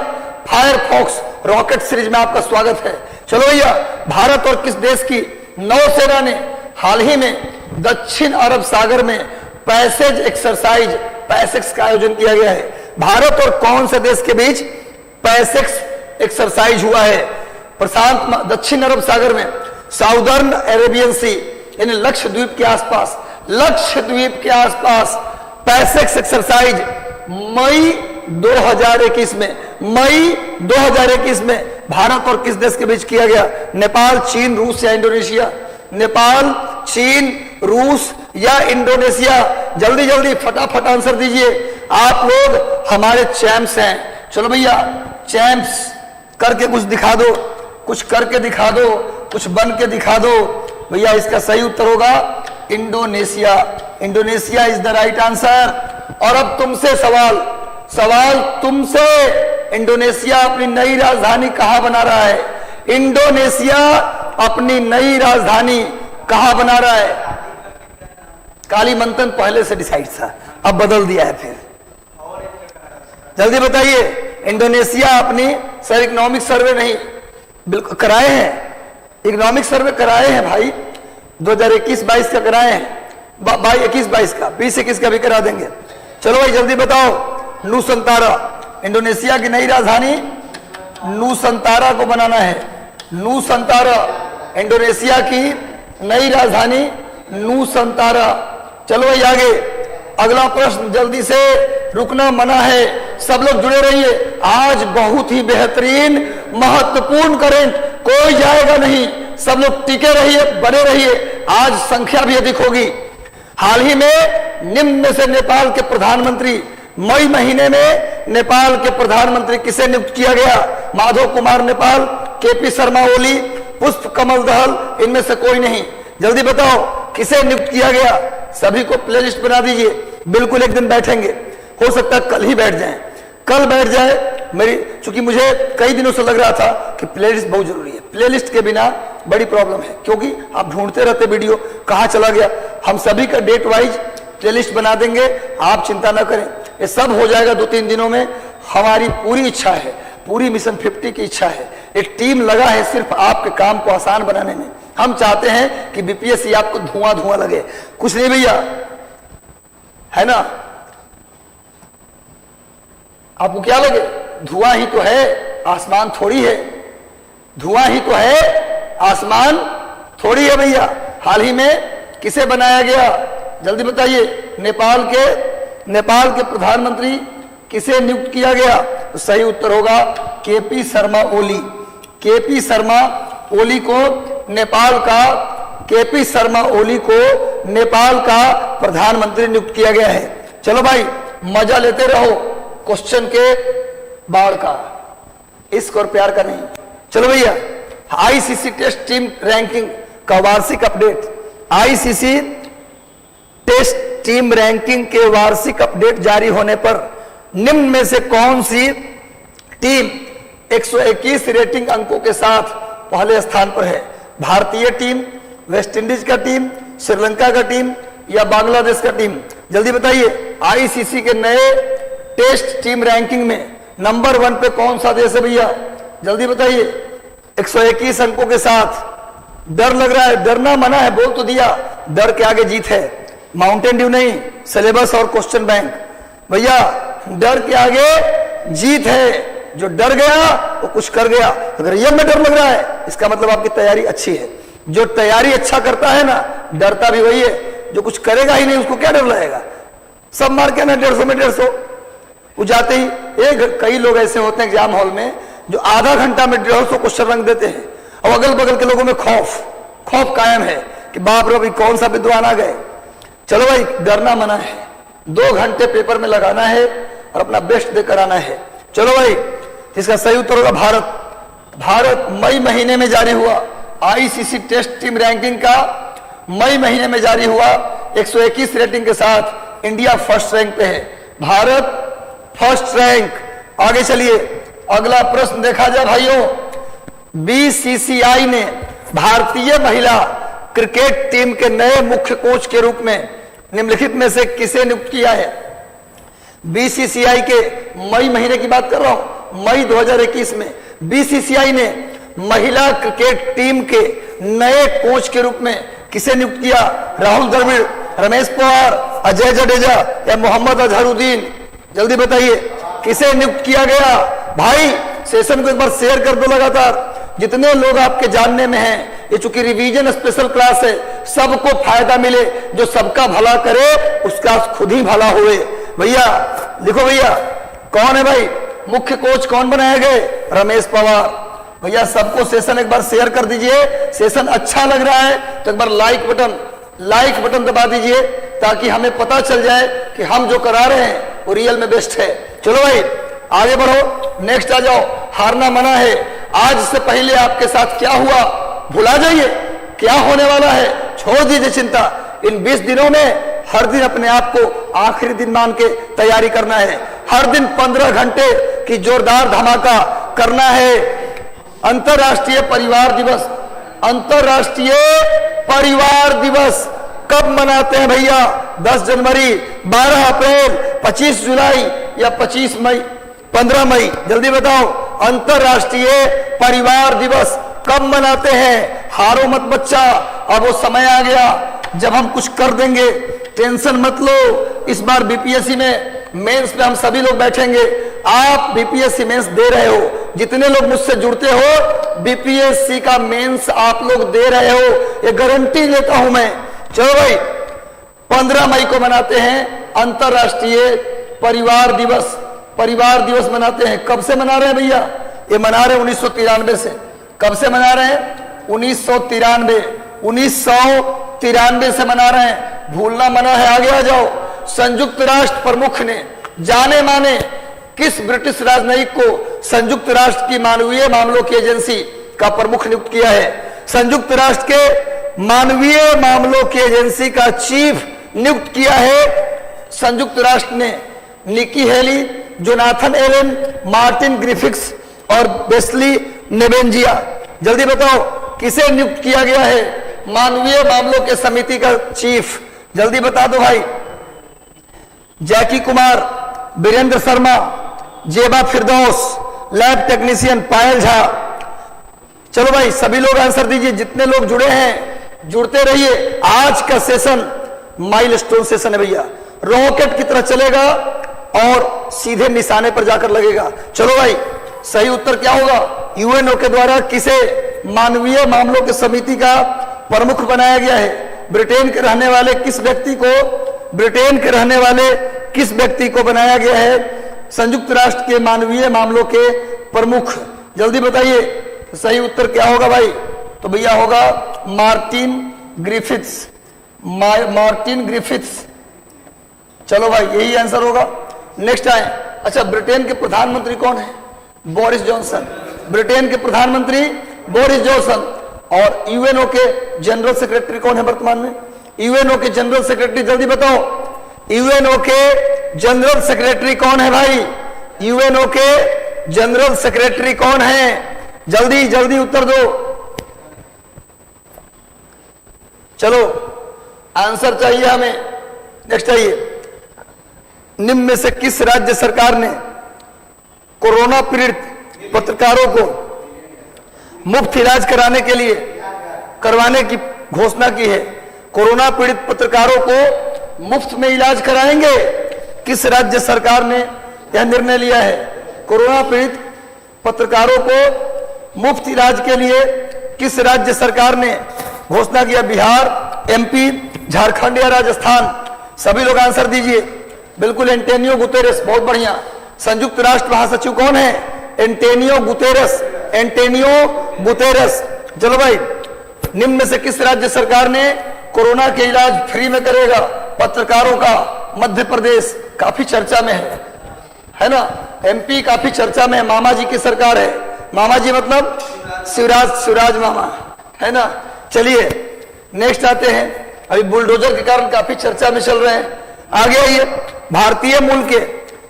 फायरफॉक्स रॉकेट सीरीज में आपका स्वागत है। चलो भैया, भारत और किस देश की नौसेना ने हाल ही में दक्षिण अरब सागर में पैसेज एक्सरसाइज, पैसेक्स का आयोजन किया गया है? भारत और कौन से देश के बीच पैसेक्स एक्सरसाइज हुआ है? प्रशांत दक्षिण अरब सागर में, साउदर्न अरेबियन सी यानी लक्षद्वीप के आसपास, लक्षद्वीप के आसपास पैसेक्स एक्सरसाइज मई 2021 में, मई 2021 में भारत और किस देश के बीच किया गया? नेपाल, चीन, रूस या इंडोनेशिया? नेपाल, चीन, रूस या इंडोनेशिया? जल्दी जल्दी फटाफट आंसर दीजिए। आप लोग हमारे चैंप्स हैं। चलो भैया, चैंप्स करके कुछ दिखा दो, कुछ करके दिखा दो, कुछ बन के दिखा दो। भैया इसका सही उत्तर होगा Indonesia. Indonesia is the right answer. और अब तुमसे सवाल तुमसे, इंडोनेशिया अपनी नई राजधानी कहां बना रहा है? इंडोनेशिया अपनी नई राजधानी कहां बना रहा है? कालीमंतन पहले से डिसाइड था, अब बदल दिया है फिर। जल्दी बताइए। इंडोनेशिया अपनी, सर इकोनॉमिक सर्वे नहीं बिल्कुल कराए हैं, इकोनॉमिक सर्वे कराए हैं भाई, 2021-22 का कराए हैं, 21-22 का, 20-21 का भी करा देंगे। चलो भाई जल्दी बताओ। नूसंतारा, इंडोनेशिया की नई राजधानी नूसंतारा को बनाना है। नूसंतारा, इंडोनेशिया की नई राजधानी नूसंतारा। चलो भाई आगे, अगला प्रश्न जल्दी से, रुकना मना है, सब लोग जुड़े रहिए। आज बहुत ही बेहतरीन महत्वपूर्ण करंट कोई जाएगा नहीं, सब लोग टिके रहिए, बने रहिए। आज संख्या भी अधिक होगी। हाल ही में निम्न में से नेपाल के प्रधानमंत्री, मई महीने में नेपाल के प्रधानमंत्री किसे नियुक्त किया गया? माधव कुमार नेपाल, केपी शर्मा ओली, पुष्प कमल दहल, इनमें से कोई नहीं। जल्दी बताओ किसे नियुक्त किया गया? सभी को प्लेलिस्ट बना दीजिए। बिल्कुल एक दिन बैठेंगे, हो सकता है कल ही बैठ जाएं, कल बैठ जाए। मेरी चूंकि मुझे कई दिनों से लग रहा था कि प्लेलिस्ट बहुत जरूरी है, प्लेलिस्ट के बिना बड़ी प्रॉब्लम है, क्योंकि आप ढूंढते रहते वीडियो कहां चला गया। हम सभी का डेट वाइज प्लेलिस्ट बना देंगे, आप चिंता ना करें, ये सब हो जाएगा 2-3 दिनों में। हमारी पूरी इच्छा है, पूरी मिशन 50 की इच्छा है, एक टीम लगा है सिर्फ आपके काम को आसान बनाने में। हम चाहते हैं कि बीपीएससी आपको धुआं धुआं लगे, कुछ नहीं भैया, है ना? आपको क्या लगे? धुआं ही तो है, आसमान थोड़ी है। धुआं ही तो है, आसमान थोड़ी है भैया। हाल ही में किसे बनाया गया? जल्दी बताइए। नेपाल के प्रधानमंत्री किसे नियुक्त किया गया? तो सही उत्तर होगा केपी शर्मा ओली। केपी शर्मा ओली को नेपाल का केपी शर्मा ओली को नेपाल का प्रधानमंत्री नियुक्त किया गया है। चलो भाई मजा लेते रहो क्वेश्चन के बाढ़ का, इश्क और प्यार का नहीं। चलो भैया, आईसीसी टेस्ट टीम रैंकिंग का वार्षिक update. ICC test team ranking के वार्षिक अपडेट जारी होने पर निम्न में से कौन सी टीम 121 रेटिंग अंकों के साथ पहले स्थान पर है? भारतीय टीम, वेस्ट इंडीज का टीम, श्रीलंका का टीम या बांग्लादेश का टीम? जल्दी बताइए। आईसीसी के नए टेस्ट टीम रैंकिंग में नंबर 1 पे कौन सा देश है भैया? जल्दी बताइए। 121 अंकों के साथ। डर लग रहा है? डरना मना है, बोल तो दिया। डर के आगे जीत है, माउंटेन ड्यू नहीं, सिलेबस और क्वेश्चन बैंक। भैया डर के आगे जीत है, जो डर गया वो कुछ कर गया। अगर ये में डर लग रहा है, इसका मतलब आपकी तैयारी अच्छी है। जो तैयारी अच्छा करता है ना, डरता भी वही है। जो कुछ करेगा ही नहीं, उसको क्या डर लगेगा? सब मार के ना 150 में 150 वो जाते ही। कई लोग ऐसे होते हैं एग्जाम हॉल में जो आधा घंटा में 150 क्वेश्चन रंग देते हैं, और अगल बगल के लोगों में खौफ कायम है कि बाप रे, अभी कौन सा विद्वान आ गए। चलो भाई, डरना मना है, 2 घंटे पेपर में लगाना है और अपना बेस्ट देकर आना है। चलो भाई, इसका सही उत्तर होगा भारत मई महीने में जारी हुआ आईसीसी टेस्ट टीम रैंकिंग का मई महीने में जारी हुआ 121 रेटिंग के साथ इंडिया फर्स्ट रैंक पे है। Bharat first rank. आगे चलिए, अगला प्रश्न देखा जाए भाइयों। बीसीसीआई ने भारतीय महिला क्रिकेट टीम के नए मुख्य कोच के रूप में निम्नलिखित में से किसे नियुक्त किया है? बीसीसीआई के मई महीने की बात कर रहा हूं, मई 2021 में बीसीसीआई ने महिला क्रिकेट टीम के नए कोच के रूप में किसे नियुक्त किया? राहुल द्रविड़, रमेश पवार, अजय जडेजा या मोहम्मद अजहरुद्दीन? जल्दी बताइए किसे नियुक्त किया गया? भाई सेशन को एक बार शेयर कर दो लगातार, जितने लोग आपके जानने में हैं। ये चूंकि रिवीजन स्पेशल क्लास है, सबको फायदा मिले। जो सबका भला करे उसका खुद ही भला हुए। भैया लिखो भैया, कौन है भाई मुख्य कोच? कौन बनाए गए? रमेश पवार। भैया सबको सेशन एक बार शेयर कर दीजिए। सेशन अच्छा लग रहा है तो एक बार लाइक बटन दबा दीजिए, ताकि हमें पता चल जाए कि हम जो करा रहे हैं वो रियल में बेस्ट है। चलो भाई आगे बढ़ो, नेक्स्ट आ जाओ। हारना मना है। आज से पहले आपके साथ क्या हुआ भुला जाइए, क्या होने वाला है छोड़ दीजिए चिंता। इन 20 दिनों में हर दिन अपने आप को आखिरी दिन मान के तैयारी करना है। हर दिन 15 घंटे की जोरदार धमाका करना है। अंतर्राष्ट्रीय परिवार दिवस, अंतर्राष्ट्रीय परिवार दिवस कब मनाते हैं भैया? 10 जनवरी, 12 अप्रैल, 25 जुलाई या 25 मई, 15 मई? जल्दी बताओ, अंतर्राष्ट्रीय परिवार दिवस कब मनाते हैं? हारो मत बच्चा, अब वो समय आ गया जब हम कुछ कर देंगे। टेंशन मत लो। इस बार बीपीएससी में मेंस पे हम सभी लोग बैठेंगे। आप बीपीएससी मेंस दे रहे हो, जितने लोग मुझसे जुड़ते हो बीपीएससी का मेंस आप लोग दे रहे हो, ये गारंटी लेता हूं मैं। चलो भाई, 15 मई को मनाते हैं अंतर्राष्ट्रीय परिवार दिवस। परिवार दिवस मनाते हैं। कब से मना रहे हैं भैया? ये मना रहे 1993 से। कब से मना रहे हैं? 1993 से मना रहे हैं। भूलना मना है, आगे आ जाओ। संयुक्त राष्ट्र प्रमुख ने जाने माने किस ब्रिटिश राजनयिक को संयुक्त राष्ट्र की मानवीय मामलों की एजेंसी का प्रमुख नियुक्त किया है? संयुक्त राष्ट्र के मानवीय मामलों की एजेंसी का चीफ नियुक्त किया है संयुक्त राष्ट्र ने Nikki Haley, Jonathan Allen, Martin Griffiths और वेस्ली नेबेंजिया। जल्दी बताओ किसे नियुक्त किया गया है मानवीय मामलों के समिति का चीफ? जल्दी बता दो भाई। जैकी कुमार, वीरेंद्र शर्मा, जेबा फिरदौस, लैब टेक्नीशियन पायल झा। चलो भाई सभी लोग आंसर दीजिए, जितने लोग जुड़े हैं जुड़ते रहिए। आज का सेशन माइलस्टोन सेशन है भैया, रॉकेट की तरह चलेगा और सीधे निशाने पर जाकर लगेगा। चलो भाई सही उत्तर क्या होगा? यूएनओ के द्वारा किसे मानवीय मामलों की समिति का प्रमुख बनाया गया है? ब्रिटेन के रहने वाले किस व्यक्ति को बनाया गया है संयुक्त राष्ट्र के मानवीय मामलों के प्रमुख? जल्दी बताइए सही उत्तर क्या होगा भाई? तो भैया होगा मार्टिन ग्रिफिथ्स। चलो भाई यही आंसर होगा। नेक्स्ट आए। अच्छा, ब्रिटेन के प्रधानमंत्री कौन है? Boris Johnson. ब्रिटेन के प्रधानमंत्री बोरिस जॉनसन। और यूएनओ के जनरल सेक्रेटरी कौन है वर्तमान में? यूएनओ के जनरल सेक्रेटरी जल्दी बताओ, यूएनओ के जनरल सेक्रेटरी कौन है भाई? यूएनओ के जनरल सेक्रेटरी कौन है? जल्दी जल्दी उत्तर दो। चलो आंसर चाहिए हमें। नेक्स्ट आइए। निम्न में से किस राज्य सरकार ने कोरोना पीड़ित पत्रकारों को मुफ्त इलाज करवाने की घोषणा की है? कोरोना पीड़ित पत्रकारों को मुफ्त में इलाज कराएंगे। किस राज्य सरकार ने यह निर्णय लिया है? कोरोना पीड़ित पत्रकारों को मुफ्त इलाज के लिए किस राज्य सरकार ने घोषणा किया? बिहार, एमपी, झारखंड या राजस्थान? सभी लोग आंसर दीजिए। बिल्कुल एंटोनियो गुतेरेस, बहुत बढ़िया। संयुक्त राष्ट्र महासचिव कौन है? Antonio Guterres. चलो भाई, निम्न में से किस राज्य सरकार ने कोरोना के इलाज फ्री में करेगा पत्रकारों का? मध्य प्रदेश काफी चर्चा में है ना? एमपी काफी चर्चा में है, मामा जी की सरकार है। मामा जी मतलब शिवराज मामा, है ना? चलिए नेक्स्ट आते हैं। अभी बुलडोजर के कारण काफी चर्चा में चल रहे हैं। आगे आइए। भारतीय मूल के,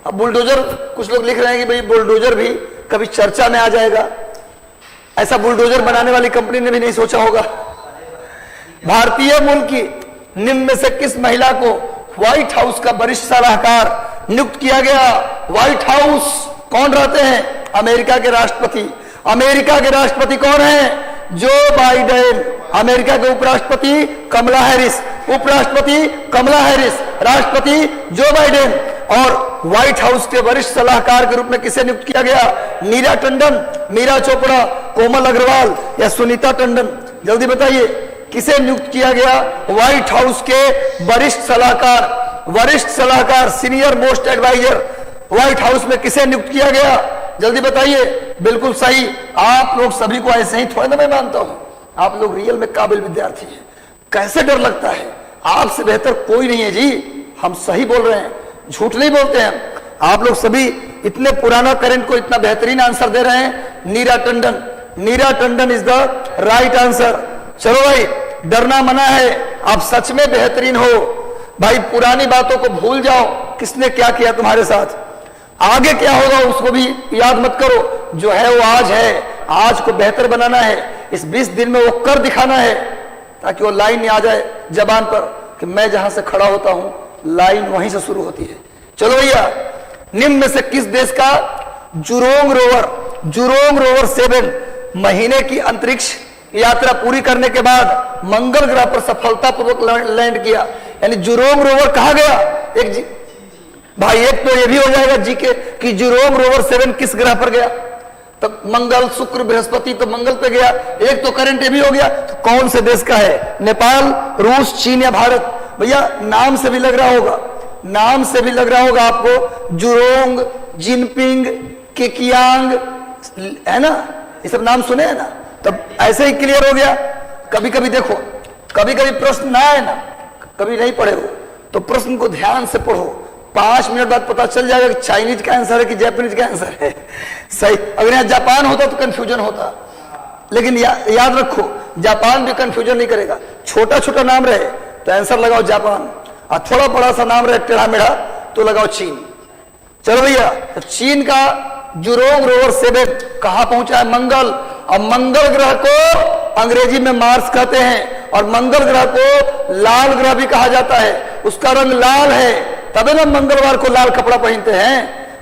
अब बुलडोजर कुछ लोग लिख रहे हैं कि भाई बुलडोजर भी कभी चर्चा में आ जाएगा। ऐसा बुलडोजर बनाने वाली कंपनी ने भी नहीं सोचा होगा। भारतीय मूल की निम्न में से किस महिला को व्हाइट हाउस का वरिष्ठ सलाहकार नियुक्त किया गया? व्हाइट हाउस कौन रहते हैं? अमेरिका के राष्ट्रपति। अमेरिका के राष्ट्रपति कौन है? Joe Biden. अमेरिका के उपराष्ट्रपति कमला हैरिस, राष्ट्रपति जो बाइडेन। और व्हाइट हाउस के वरिष्ठ सलाहकार के रूप में किसे नियुक्त किया गया? नीरा टंडन, मीरा चोपड़ा, कोमल अग्रवाल या सुनीता टंडन? जल्दी बताइए किसे नियुक्त किया गया? व्हाइट हाउस के वरिष्ठ सलाहकार, senior most adviser White House में किसे नियुक्त किया गया? जल्दी बताइए। बिल्कुल सही। आप लोग सभी को ऐसे ही थोड़ा ना मैं मानता हूं, आप लोग रियल में काबिल विद्यार्थी हैं। कैसे डर लगता है? आपसे बेहतर कोई नहीं है जी, हम सही बोल रहे हैं, झूठ नहीं बोलते हैं। आप लोग सभी इतने पुराना करंट को इतना बेहतरीन आंसर दे रहे हैं। Neera Tandon is the right answer. चलो भाई, डरना मना है, आप सच में बेहतरीन हो भाई। पुरानी बातों को भूल जाओ, किसने क्या किया तुम्हारे साथ, आगे क्या होगा उसको भी याद मत करो। जो है वो आज है, आज को बेहतर बनाना है। इस 20 दिन में वो कर दिखाना है ताकि वो लाइन आ जाए जबान पर कि मैं जहां से खड़ा होता हूं लाइन वहीं से शुरू होती है। चलो भैया, निम्न में से किस देश का जुरोंग रोवर 7 महीने की अंतरिक्ष यात्रा पूरी करने के बाद मंगल ग्रह पर सफलतापूर्वक लैंड किया? यानी जुरोंग रोवर कहा गया? भाई एक तो ये भी हो जाएगा जीके कि जुरोंग रोवर 7 किस ग्रह पर गया? तो मंगल, शुक्र, बृहस्पति, तो मंगल पे गया। एक तो करंट ये भी हो गया। तो कौन से देश का है? नेपाल, रूस, चीन या भारत? भैया नाम से भी लग रहा होगा, आपको जुरोंग, जिनपिंग, केकियांग, है ना? ये सब नाम सुने हैं ना? तो ऐसे ही क्लियर हो गया। कभी कभी देखो, कभी कभी प्रश्न ना आए ना, कभी नहीं पढ़े हो तो प्रश्न को ध्यान से पढ़ो, 5 मिनट बाद पता चल जाएगा कि चाइनीज का आंसर है कि जापानीज का आंसर है। सही, अगर यहाँ जापान होता तो कंफ्यूजन होता, लेकिन याद रखो जापान भी कंफ्यूजन नहीं करेगा। छोटा छोटा नाम रहे तो आंसर लगाओ जापान, और थोड़ा बड़ा सा नाम रहे टेढ़ा मेढ़ा तो लगाओ चीन। चलो भैया, तो चीन का जुरोंग रोवर 7 कहां पहुंचा है? मंगल। अब मंगल ग्रह को अंग्रेजी में मार्स कहते हैं, और मंगल ग्रह को लाल ग्रह भी कहा जाता है, उसका रंग लाल है, तभी ना मंगलवार को लाल कपड़ा पहनते हैं।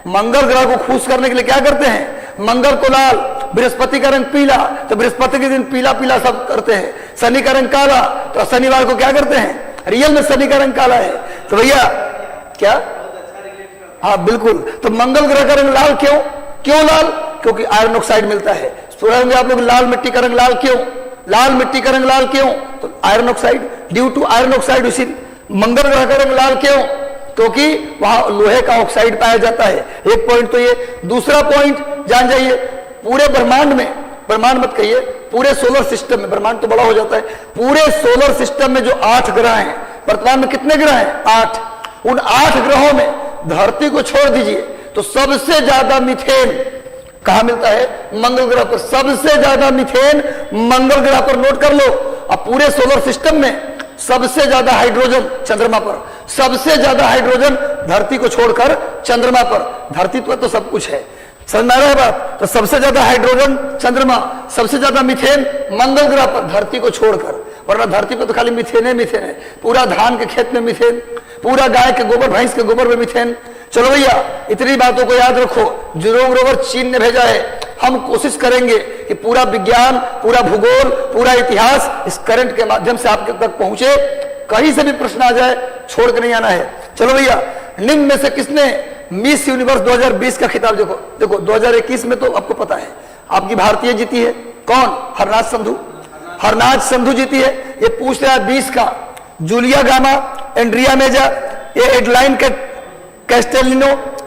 मंगल ग्रह को खुश करने के लिए क्या करते हैं? मंगल को लाल, बृहस्पति का रंग पीला तो बृहस्पति के दिन पीला पीला सब करते हैं, शनि का रंग काला तो शनिवार को क्या करते हैं? रियल में शनि का रंग काला है। तो भैया क्या, हाँ बिल्कुल, तो मंगल ग्रह का रंग लाल क्यों? क्यों लाल? क्योंकि आयरन ऑक्साइड मिलता है। सुना होंगे आप लोग, लाल मिट्टी का रंग लाल क्यों? लाल मिट्टी का रंग लाल क्यों? तो iron oxide, due to iron oxide. उसी मंगल ग्रह का रंग लाल क्यों? क्योंकि वहां लोहे का ऑक्साइड पाया जाता है। एक पॉइंट तो ये। दूसरा पॉइंट जान जाइए, पूरे ब्रह्मांड में, ब्रह्मांड मत कहिए, पूरे सोलर सिस्टम में, ब्रह्मांड तो बड़ा हो जाता है, पूरे सोलर सिस्टम में जो 8 ग्रह हैं, वर्तमान में कितने ग्रह हैं? 8। उन 8 ग्रहों में धरती को छोड़ दीजिए तो सबसे ज्यादा मीथेन कहां मिलता है? मंगल ग्रह पर। सबसे ज्यादा मीथेन मंगल ग्रह पर, नोट कर लो। अब पूरे सोलर सिस्टम में सबसे ज्यादा हाइड्रोजन चंद्रमा पर, सबसे ज्यादा हाइड्रोजन धरती को छोड़कर चंद्रमा पर। धरती पर तो सब कुछ है, समझ में आ रहा है बात? तो सबसे ज्यादा हाइड्रोजन चंद्रमा, सबसे ज्यादा मीथेन मंगल ग्रह पर, धरती को छोड़कर। वरना धरती पर तो खाली मीथेन है। पूरा धान के खेत में मीथेन, पूरा गाय के गोबर, भैंस के गोबर में मीथेन। चलो भैया, इतनी बातों को याद रखो। जुरोंग रोवर चीन ने भेजा है। हम कोशिश करेंगे कि पूरा विज्ञान, पूरा भूगोल, पूरा इतिहास इस करंट के माध्यम से आपके तक पहुंचे। कहीं से भी प्रश्न आ जाए छोड़ के नहीं आना है। चलो भैया, निम्न में से किसने मिस यूनिवर्स 2020 का खिताब? देखो 2021 में तो आपको पता है आपकी भारतीय जीती है। कौन? हरनाज संधू। हरनाज संधू जीती है। ये पूछ रहा है 20 का जूलिया गामा, एंड्रिया मेजा, ये एडलाइन कैस्टेलिनो।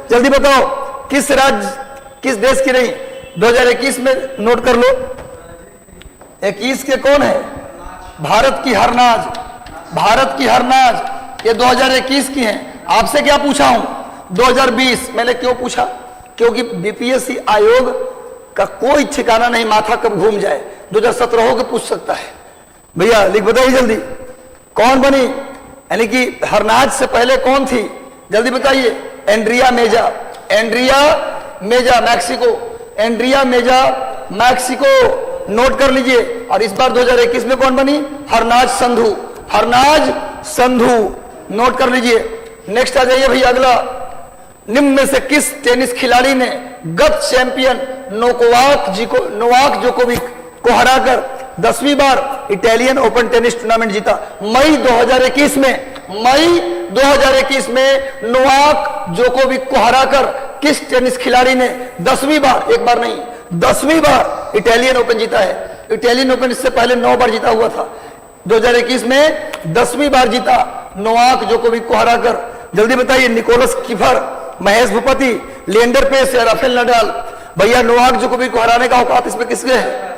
जल्दी बताओ किस राज्य, किस देश की रही 2021 में? नोट कर लो। 21 के कौन है? भारत की हरनाज। भारत की हरनाज ये 2021 की हैं। आपसे क्या पूछा हूं? 2020। मैंने क्यों पूछा? क्योंकि बीपीएससी आयोग का कोई ठिकाना नहीं, माथा कब घूम जाए। 2017 हो के पूछ सकता है। भैया लिख बताइए जल्दी, कौन बनी? यानी कि हरनाज से पहले कौन थी? जल्दी बताइए। एंड्रिया मेजा। एंड्रिया मेजा मैक्सिको। एंड्रिया मेजा मैक्सिको, नोट कर लीजिए। और इस बार 2021 में कौन बनी? हरनाज संधू। हरनाज संधू, नोट कर लीजिए। नेक्स्ट आ जाइए भैया अगला। निम्न में से किस टेनिस खिलाड़ी ने गत चैंपियन नोवाक जोकोविक को हराकर 10वीं बार इटालियन ओपन टेनिस टूर्नामेंट जीता? मई 2021 में, मई 2021 में नोवाक जोकोविक को हराकर किस टेनिस खिलाड़ी ने 10वीं बार, एक बार नहीं 10वीं बार इटालियन ओपन जीता है? इटालियन ओपन इससे पहले 9 बार जीता हुआ था। 2021 में 10वीं बार जीता नोवाक जोकोविक को हराकर। जल्दी बताइए। निकोलस कीफर, महेश भूपति, लिएंडर पेस या राफेल नडाल? भैया नोवाक जोकोविक को हराने का औकात इसमें किसके है?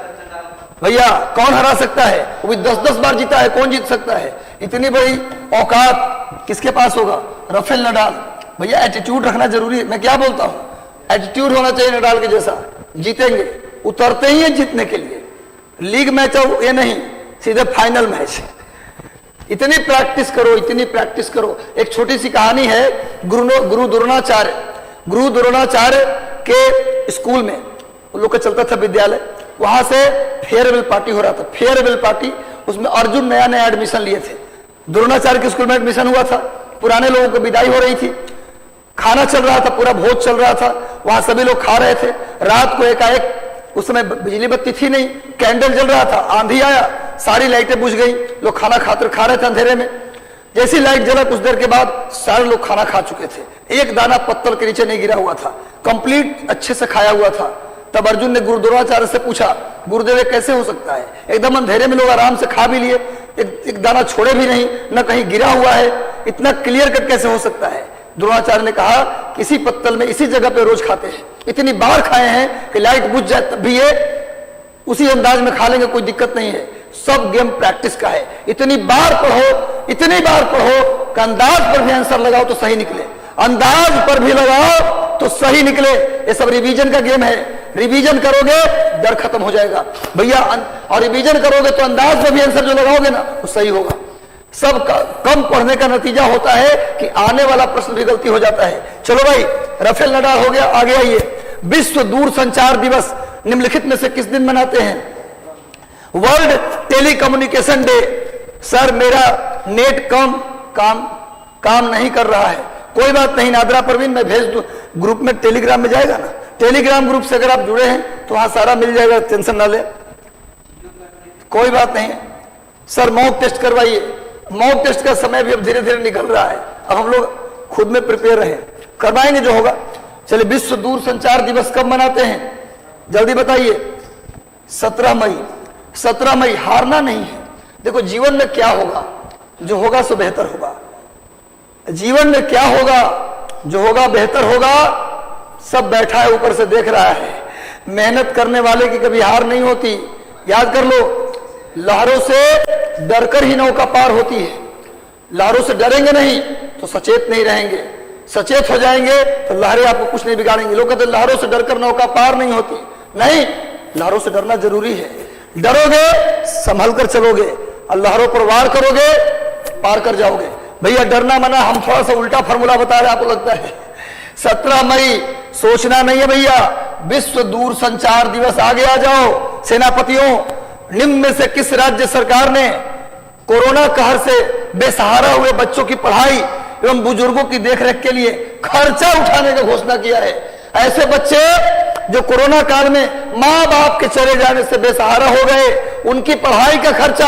भैया कौन हरा सकता है? वो भी 10-10 बार जीता है, कौन जीत सकता है? इतनी बड़ी औकात किसके पास होगा? Rafale Nadal. भैया एटीट्यूड रखना जरूरी है। मैं क्या बोलता हूं, एटीट्यूड होना चाहिए नडाल के जैसा। जीतेंगे, उतरते ही है जीतने के लिए। लीग मैच हो ये नहीं, सीधे फाइनल मैच। इतनी प्रैक्टिस करो, इतनी प्रैक्टिस करो। एक छोटी सी कहानी है। गुरु द्रोणाचार्य के स्कूल में उन लोग का चलता था विद्यालय, वहां से फेयरवेल पार्टी हो रहा था। फेयरवेल पार्टी, उसमें अर्जुन नया नया एडमिशन लिए थे। द्रोणाचार्य के स्कूल में एडमिशन हुआ था। पुराने लोगों को विदाई हो रही थी, खाना चल रहा था, पूरा भोज चल रहा था, वहां सभी लोग खा रहे थे। रात को एकाएक, उस समय बिजली बत्ती थी नहीं, कैंडल जल रहा था, आंधी आया, सारी लाइटें बुझ गई, लोग खाना खा रहे थे अंधेरे में। जैसी लाइट जला कुछ देर के बाद सारे लोग खाना खा चुके थे, एक दाना पत्तल के नीचे नहीं गिरा हुआ था, कंप्लीट अच्छे से खाया हुआ था। तब अर्जुन ने गुरु द्रोणाचार्य से पूछा, गुरुदेव कैसे हो सकता है? एकदम अंधेरे में लोग आराम से खा भी लिए, एक दाना छोड़े भी नहीं, न कहीं गिरा हुआ है, इतना क्लियर कट कैसे हो सकता है? द्रोणाचार्य ने कहा, किसी पत्तल में इसी जगह पे रोज खाते हैं, इतनी बार खाए हैं कि लाइट बुझ जाए तब भी ये उसी अंदाज में खा लेंगे, कोई दिक्कत नहीं है। सब गेम प्रैक्टिस का है। इतनी बार पढ़ो कि अंदाज पर भी आंसर लगाओ तो सही निकले, अंदाज पर भी लगाओ तो सही निकले। ये सब रिवीजन का गेम है। रिवीजन करोगे डर खत्म हो जाएगा भैया, और रिवीजन करोगे तो अंदाज पर भी आंसर जो लगाओगे ना वो सही होगा। सब कम पढ़ने का नतीजा होता है कि आने वाला प्रश्न भी गलती हो जाता है। चलो भाई, राफेल नडाल हो गया। आगे आइए। विश्व दूरसंचार दिवस निम्नलिखित में से किस दिन मनाते हैं? World telecommunication day. सर मेरा नेट काम नहीं कर रहा है। कोई बात नहीं नादरा परवीन, मैं भेज दूं ग्रुप में, टेलीग्राम में जाएगा ना, टेलीग्राम ग्रुप से अगर आप जुड़े हैं तो वहां सारा मिल जाएगा, टेंशन ना ले, कोई बात नहीं। सर मॉक टेस्ट करवाइए। मॉक टेस्ट का समय भी अब धीरे धीरे निकल रहा है, अब हम लोग खुद में प्रिपेयर रहे, करवाएंगे जो होगा। चलिए, विश्व दूरसंचार दिवस कब मनाते हैं जल्दी बताइए? 17 मई। 17 मई। हारना नहीं है। देखो जीवन में क्या होगा, जो होगा सो बेहतर होगा। जीवन में क्या होगा, जो होगा बेहतर होगा। सब बैठा है ऊपर से देख रहा है। मेहनत करने वाले की कभी हार नहीं होती। याद कर लो, लहरों से डरकर ही नौका पार होती है। लहरों से डरेंगे नहीं तो सचेत नहीं रहेंगे, सचेत हो जाएंगे तो लहरें आपको कुछ नहीं बिगाड़ेंगे। लोग कहते लहरों से डरकर नौका पार नहीं होती, नहीं, लहरों से डरना जरूरी है। डरोगे संभल कर चलोगे, और लहरों पर वार करोगे पार कर जाओगे। भैया डरना मना, हम थोड़ा सा उल्टा फॉर्मूला बता रहे हैं, आपको लगता है 17 मई सोचना नहीं है भैया। विश्व दूरसंचार दिवस। आगे आ जाओ सेनापतियों, निम्न में से किस राज्य सरकार ने कोरोना कहर से बेसहारा हुए बच्चों की पढ़ाई एवं बुजुर्गों की देखरेख के लिए खर्चा उठाने का घोषणा किया है? ऐसे बच्चे जो कोरोना काल में मां बाप के चले जाने से बेसहारा हो गए, उनकी पढ़ाई का खर्चा,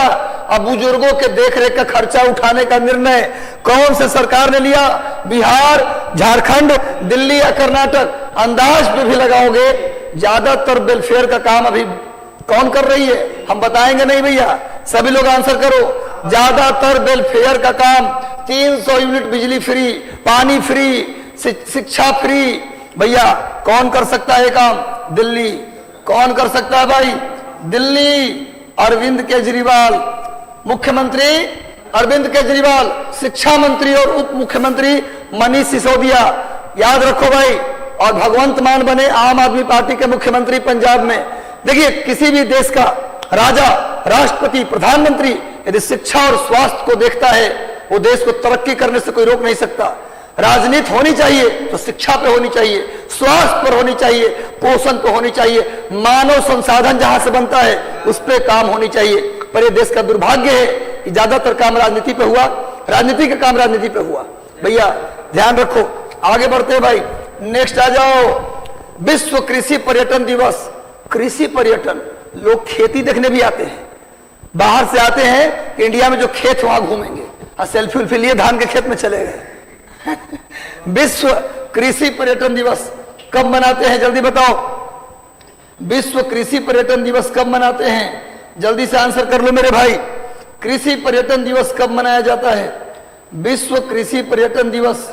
अब बुजुर्गों के देखरेख का खर्चा उठाने का निर्णय कौन से सरकार ने लिया? बिहार, झारखंड, दिल्ली या कर्नाटक? अंदाज पे भी लगाओगे ज्यादातर वेलफेयर का काम अभी कौन कर रही है? हम बताएंगे नहीं भैया, सभी लोग आंसर करो। ज्यादातर वेलफेयर का काम 300 यूनिट बिजली फ्री, पानी फ्री, शिक्षा फ्री। भैया कौन कर सकता है ये काम? दिल्ली। कौन कर सकता है भाई? दिल्ली। अरविंद केजरीवाल, मुख्यमंत्री अरविंद केजरीवाल, शिक्षा मंत्री और उप मुख्यमंत्री मनीष सिसोदिया। याद रखो भाई। और भगवंत मान बने आम आदमी पार्टी के मुख्यमंत्री पंजाब में। देखिए, किसी भी देश का राजा, राष्ट्रपति, प्रधानमंत्री यदि शिक्षा और स्वास्थ्य को देखता है, वो देश को तरक्की करने से कोई रोक नहीं सकता। राजनीति होनी चाहिए तो शिक्षा पे होनी चाहिए, स्वास्थ्य पर होनी चाहिए, पोषण पे होनी चाहिए, मानव संसाधन जहां से बनता है उस पे काम होनी चाहिए। पर ये देश का दुर्भाग्य है कि ज्यादातर काम राजनीति पे हुआ, राजनीति का काम राजनीति पे हुआ। भैया ध्यान रखो। आगे बढ़ते हैं भाई, नेक्स्ट आ जाओ। विश्व कृषि पर्यटन दिवस। कृषि पर्यटन, लोग खेती देखने भी आते हैं, बाहर से आते हैं, इंडिया में जो खेत वहां घूमेंगे और सेल्फी उल्फी लिए धान के खेत में चले गए। विश्व कृषि पर्यटन दिवस कब मनाते हैं जल्दी बताओ? विश्व कृषि पर्यटन दिवस कब मनाते हैं? जल्दी से आंसर कर लो मेरे भाई। कृषि पर्यटन दिवस कब मनाया जाता है? विश्व कृषि पर्यटन दिवस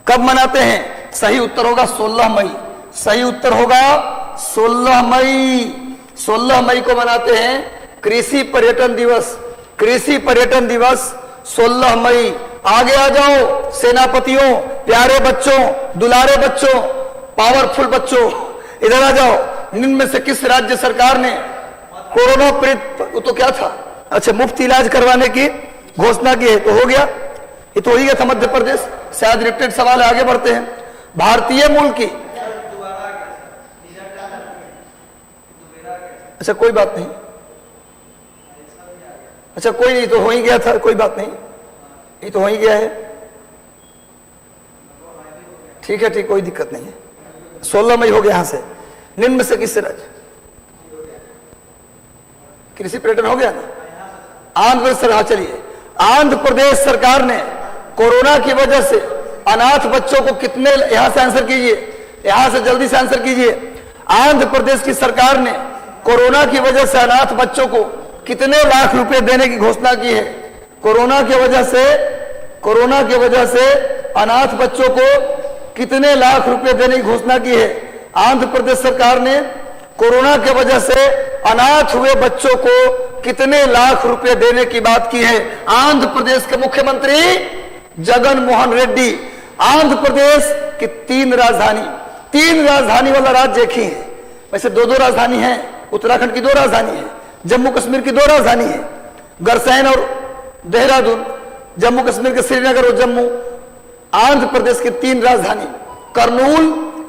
कब मनाते हैं? सही उत्तर होगा 16 मई। सही उत्तर होगा 16 मई। 16 मई को मनाते हैं कृषि पर्यटन दिवस। कृषि पर्यटन दिवस 16 मई। आगे आ जाओ सेनापतियों, प्यारे बच्चों, दुलारे बच्चों, पावरफुल बच्चों, इधर आ जाओ। निम्न में से किस राज्य सरकार ने कोरोना पीड़ित, वो तो क्या था, अच्छा, मुफ्त इलाज करवाने की घोषणा की है? तो हो गया, ये तो हो ही गया था मध्य प्रदेश। शायद रिपीटेड सवाल है, आगे बढ़ते हैं। भारतीय मूल की, अच्छा कोई बात नहीं, अच्छा कोई नहीं, तो हो ही गया था, कोई बात नहीं, ये तो हो ही गया है, ठीक है, ठीक, कोई दिक्कत नहीं है। 16 मई हो गया। यहां से निम्न में से किस राज्य कृषि पर्यटन हो गया ना? आंध्र प्रदेश सरकार। चलिए, आंध्र प्रदेश सरकार ने कोरोना की वजह से अनाथ बच्चों को कितने, यहां से आंसर कीजिए, यहां से जल्दी से आंसर कीजिए। आंध्र प्रदेश की सरकार ने कोरोना की वजह से अनाथ बच्चों को कितने लाख रुपए देने की घोषणा की है? कोरोना की वजह से अनाथ बच्चों को कितने लाख रुपए देने की घोषणा की है? आंध्र प्रदेश सरकार ने कोरोना के वजह से अनाथ हुए बच्चों को कितने लाख रुपए देने की बात की है। आंध्र प्रदेश के मुख्यमंत्री जगन मोहन रेड्डी। आंध्र प्रदेश की 3 राजधानी वाला राज्य एक ही है। वैसे 2 राजधानी है, उत्तराखंड की 2 राजधानी है, जम्मू कश्मीर की 2 राजधानी है, गरसैन और देहरादून, जम्मू कश्मीर के श्रीनगर और जम्मू। आंध्र प्रदेश की 3 राजधानी कर्नूल,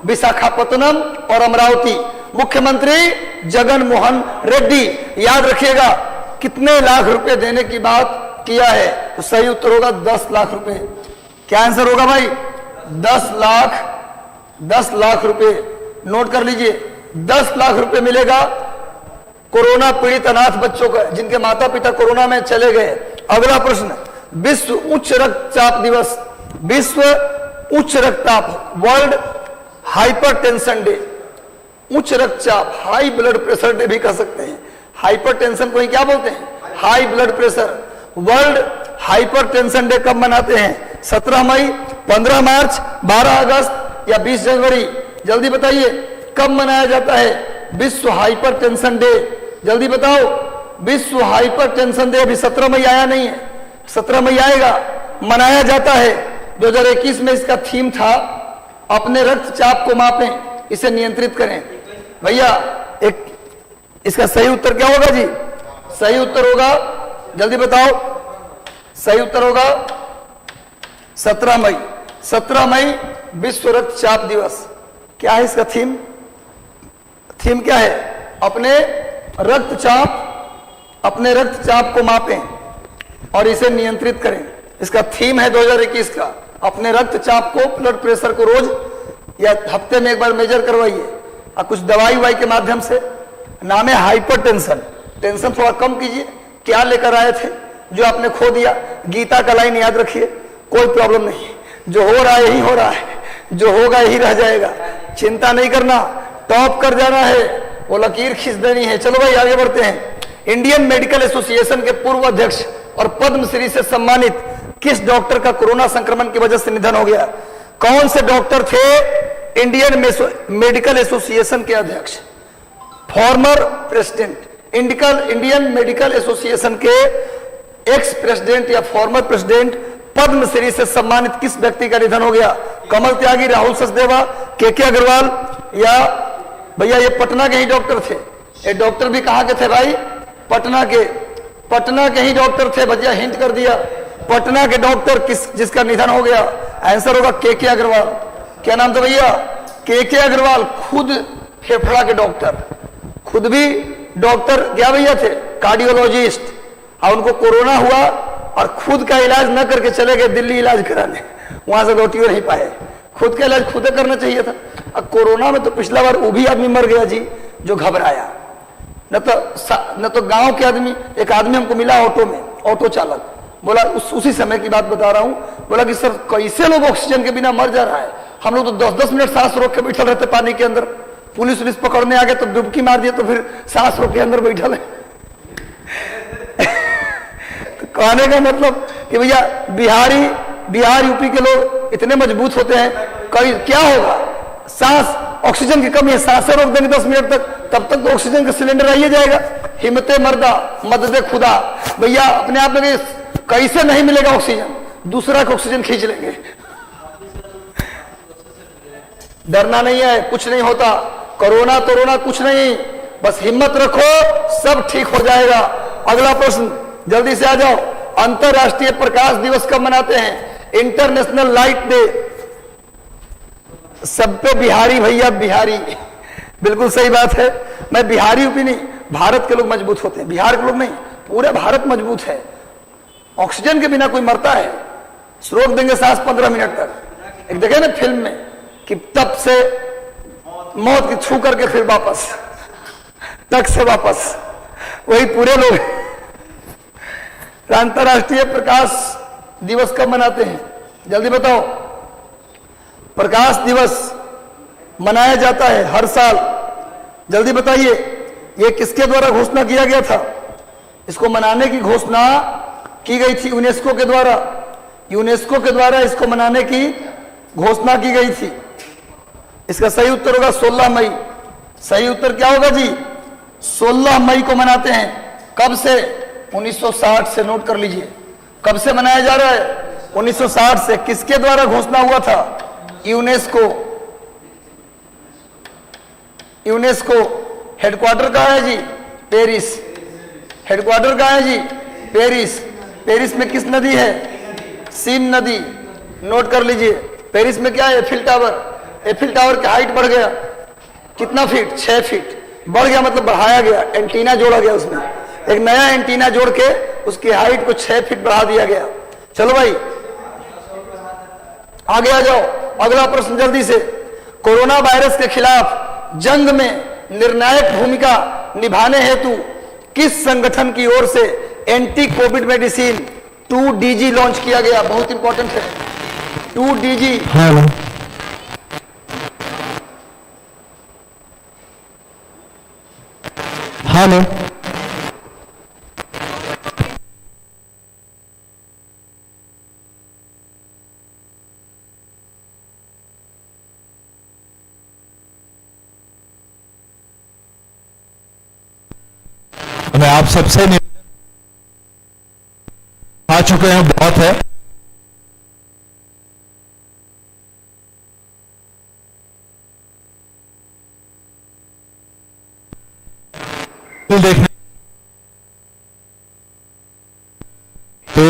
विशाखापत्तनम और अमरावती। मुख्यमंत्री जगन मोहन रेड्डी, याद रखिएगा, कितने लाख रुपए देने की बात किया है? तो सही उत्तर होगा 10 लाख रुपए। क्या आंसर होगा भाई? 10 लाख रुपए। नोट कर लीजिए, 10 लाख रुपए मिलेगा कोरोना पीड़ित अनाथ बच्चों को जिनके माता पिता कोरोना में चले गए। अगला प्रश्न, विश्व उच्च रक्तचाप दिवस। विश्व उच्च रक्तचाप, वर्ल्ड हाइपरटेंशन डे। उच्च रक्तचाप, हाई ब्लड प्रेशर डे भी कह सकते हैं। हाइपरटेंशन को ही क्या बोलते हैं? High blood pressure. World hypertension day कब मनाते हैं? 17 मई, 15 मार्च, 12 अगस्त या 20 जनवरी? जल्दी बताइए, कब मनाया जाता है विश्व हाइपरटेंशन डे? जल्दी बताओ। विश्व हाइपरटेंशन डे अभी 17 मई आया नहीं है, 17 मई आएगा। मनाया जाता है 2021 में। इसका थीम था अपने रक्तचाप को मापें, इसे नियंत्रित करें। भैया एक इसका सही उत्तर क्या होगा जी? सही उत्तर होगा, जल्दी बताओ, सही उत्तर होगा 17 मई। 17 मई विश्व रक्तचाप दिवस। क्या है इसका थीम? थीम क्या है? अपने रक्तचाप को मापें और इसे नियंत्रित करें। इसका थीम है 2021 का, अपने रक्तचाप को, ब्लड प्रेशर को रोज या हफ्ते में एक बार मेजर करवाइए और कुछ दवाई वाई के माध्यम से। नाम है हाइपरटेंशन। टेंशन थोड़ा कम कीजिए। क्या लेकर आए थे जो आपने खो दिया? गीता का लाइन याद रखिए, कोई प्रॉब्लम नहीं, जो हो रहा है यही हो रहा है, जो होगा यही रह जाएगा। चिंता नहीं करना, टॉप कर जाना है, वो लकीर खींच देनी है। चलो भाई आगे बढ़ते हैं। इंडियन मेडिकल एसोसिएशन के पूर्व अध्यक्ष और पद्मश्री से सम्मानित किस डॉक्टर का कोरोना संक्रमण की वजह से निधन हो गया? कौन से डॉक्टर थे इंडियन मेडिकल एसोसिएशन के अध्यक्ष? Former president, Indian medical association के एक्स प्रेसिडेंट या फॉर्मर प्रेसिडेंट पद्मश्री से सम्मानित किस व्यक्ति का निधन हो गया? कमल त्यागी, राहुल सचदेवा, के अग्रवाल या भैया ये पटना के ही डॉक्टर थे। ये डॉक्टर भी कहाँ के थे भाई? पटना के ही डॉक्टर थे। भैया हिंट कर दिया, पटना के डॉक्टर जिसका निधन हो गया। आंसर होगा के अग्रवाल। क्या नाम था भैया? के अग्रवाल, खुद फेफड़ा के डॉक्टर, खुद भी डॉक्टर क्या भैया थे? कार्डियोलॉजिस्ट। और उनको कोरोना हुआ और खुद का इलाज न करके चले गए दिल्ली इलाज कराने, वहां से लौट नहीं पाए। खुद का इलाज खुद करना चाहिए था। अब कोरोना में तो पिछला बार वो भी आदमी मर गया जी जो घबराया। न तो गांव के आदमी, एक आदमी हमको मिला ऑटो में, ऑटो चालक बोला, उसी समय की बात बता रहा हूं, बोला कि सर कैसे लोग ऑक्सीजन के बिना मर जा रहा है। हम लोग तो 10-10 मिनट सांस रोक के बैठल रहते पानी के अंदर, पुलिस पकड़ने आ गए तो डुबकी मार दिए तो फिर सांस रोक के अंदर बैठल है। तो कहने का मतलब कि भैया बिहार यूपी के लोग इतने मजबूत होते हैं, कई क्या होगा, सांस ऑक्सीजन की कमी है, सांसें रोक देंगे 10 मिनट तक, तब तक तो ऑक्सीजन का सिलेंडर आइए जाएगा। हिम्मते मर्दा मदद खुदा। भैया अपने आप में कैसे नहीं मिलेगा ऑक्सीजन, दूसरा का ऑक्सीजन खींच लेंगे। डरना नहीं है, कुछ नहीं होता। कोरोना कुछ नहीं, बस हिम्मत रखो, सब ठीक हो जाएगा। अगला प्रश्न जल्दी से आ जाओ। अंतरराष्ट्रीय प्रकाश दिवस कब मनाते हैं? International light day. सब पे बिहारी भैया, बिहारी, बिल्कुल सही बात है। मैं बिहारी यूपी नहीं, भारत के लोग मजबूत होते हैं, बिहार के लोग नहीं, पूरे भारत मजबूत है। ऑक्सीजन के बिना कोई मरता है? रोक देंगे सांस 15 मिनट तक। एक देखे ना फिल्म में कि तब से मौत की छू करके फिर वापस, तक से वापस, वही पूरे लोग। अंतरराष्ट्रीय प्रकाश दिवस कब मनाते हैं? जल्दी बताओ। प्रकाश दिवस मनाया जाता है हर साल, जल्दी बताइए। यह किसके द्वारा घोषणा किया गया था? इसको मनाने की घोषणा की गई थी यूनेस्को के द्वारा। यूनेस्को के द्वारा इसको मनाने की घोषणा की गई थी। इसका सही उत्तर होगा 16 मई। सही उत्तर क्या होगा जी? 16 मई को मनाते हैं। कब से? 1960 से। नोट कर लीजिए, कब से मनाया जा रहा है? 1960 से। किसके द्वारा घोषणा हुआ था? यूनेस्को। यूनेस्को। हेडक्वार्टर कहाँ है जी? पेरिस। हेडक्वार्टर कहाँ है जी? पेरिस। पेरिस में किस नदी है? सीन नदी। नोट कर लीजिए। पेरिस में क्या है? Eiffel tower. एफिल टावर की हाइट बढ़ गया कितना फीट? 6 फीट। बढ़ गया मतलब बढ़ाया गया, एंटीना जोड़ा गया, उसमें एक नया एंटीना जोड़ के उसकी हाइट को 6 फीट बढ़ा दिया गया। चलो भाई आगे आ जाओ। अगला प्रश्न जल्दी से। कोरोना वायरस के खिलाफ जंग में निर्णायक भूमिका निभाने हेतु किस संगठन की ओर से anti Covid medicine 2DG launch किया गया? बहुत इंपॉर्टेंट है 2DG। हेलो, मैं आप सबसे आ चुके हैं, बहुत है। देखने तो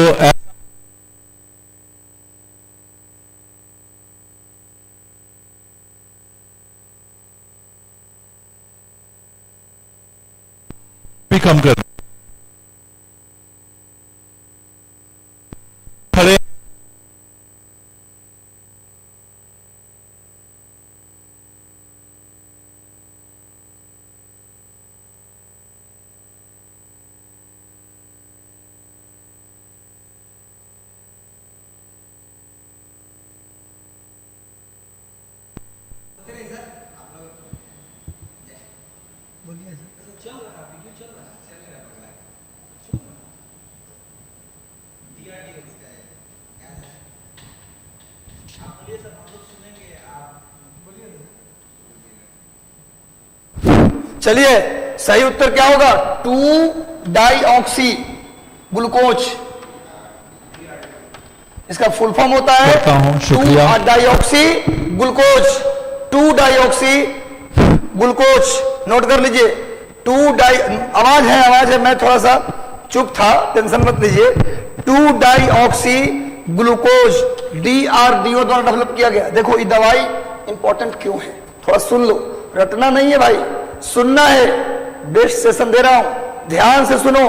भी कम कर खड़े चलिए सही उत्तर क्या होगा? 2-डाईऑक्सी ग्लूकोज। इसका फुल फॉर्म होता है 2-डाईऑक्सी ग्लूकोज। 2-डाईऑक्सी ग्लूकोज। नोट कर लीजिए। 2-डाई आवाज है, मैं थोड़ा सा चुप था, टेंशन मत लीजिए। 2-डाईऑक्सी ग्लूकोज DRDO द्वारा डेवलप किया गया। देखो ये दवाई इंपॉर्टेंट क्यों है, थोड़ा सुन लो, रटना नहीं है भाई, सुनना है। बेस्ट सेशन दे रहा हूं, ध्यान से सुनो।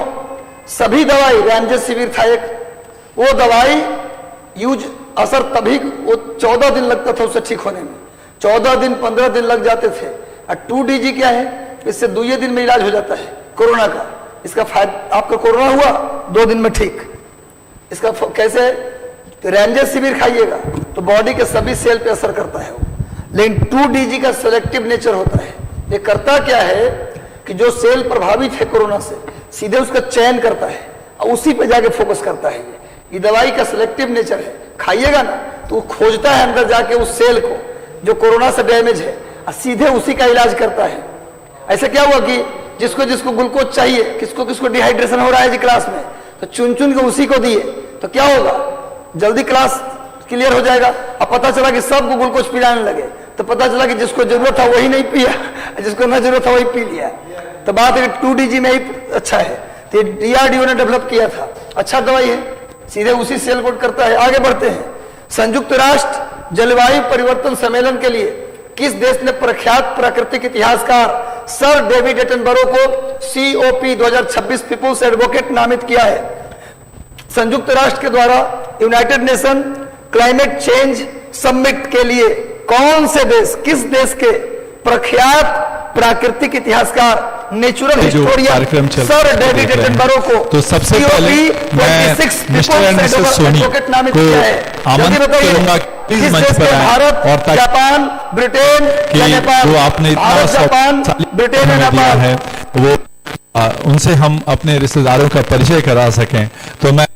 सभी दवाई, रेमडेसिविर था एक, वो दवाई यूज असर तभी, वो 14 दिन लगता था उसे ठीक होने में, 14 दिन 15 दिन लग जाते थे। और 2DG क्या है? इससे 2 दिन में इलाज हो जाता है कोरोना का। इसका फायदा, आपका कोरोना हुआ 2 दिन में ठीक। इसका कैसे? रेमडेसिविर खाइएगा तो बॉडी के सभी सेल पे असर करता है वो, लेकिन 2DG का सिलेक्टिव नेचर होता है। ये करता क्या है कि जो सेल प्रभावित है कोरोना से, सीधे उसका चयन करता है और उसी पे जाके फोकस करता है। ये दवाई का सिलेक्टिव नेचर है। खाइएगा ना तो वो खोजता है अंदर जाके उस सेल को जो कोरोना से डैमेज है और सीधे उसी का इलाज करता है। ऐसे क्या हुआ कि जिसको जिसको ग्लूकोज चाहिए, किसको किसको डिहाइड्रेशन हो रहा है जी क्लास में, तो चुन चुन के उसी को दिए, तो क्या होगा? जल्दी क्लास क्लियर हो जाएगा। अब पता चला कि सबको ग्लूकोज पिलाने लगे, तो पता चला कि जिसको जरूरत था वही नहीं पिया, जिसको ना जरूरत था वही पी लिया। तो बात है 2DG में ही अच्छा है, तो DRDO ने डेवलप किया था। अच्छा दवाई है, सीधे उसी सेल को करता है। आगे बढ़ते हैं। संयुक्त राष्ट्र जलवायु परिवर्तन सम्मेलन के लिए किस देश ने प्रख्यात प्राकृतिक इतिहासकार सर डेविड एटनबरो को COP 2026 पीपुल्स एडवोकेट नामित किया है? संयुक्त राष्ट्र के द्वारा United nation climate change summit के लिए कौन से देश, किस देश के प्रख्यात प्राकृतिक इतिहासकार natural historian sir David Attenborough को तो सबसे पहले मैं मिस्टर एंड सोनी को आमंत्रित करूंगा प्लीज मंच पर आए, और जापान, ब्रिटेन, नेपाल, जो आपने इतना जापान, ब्रिटेन और नेपाल है वो उनसे हम अपने रिश्तेदारों का परिचय करा सकें। तो मैं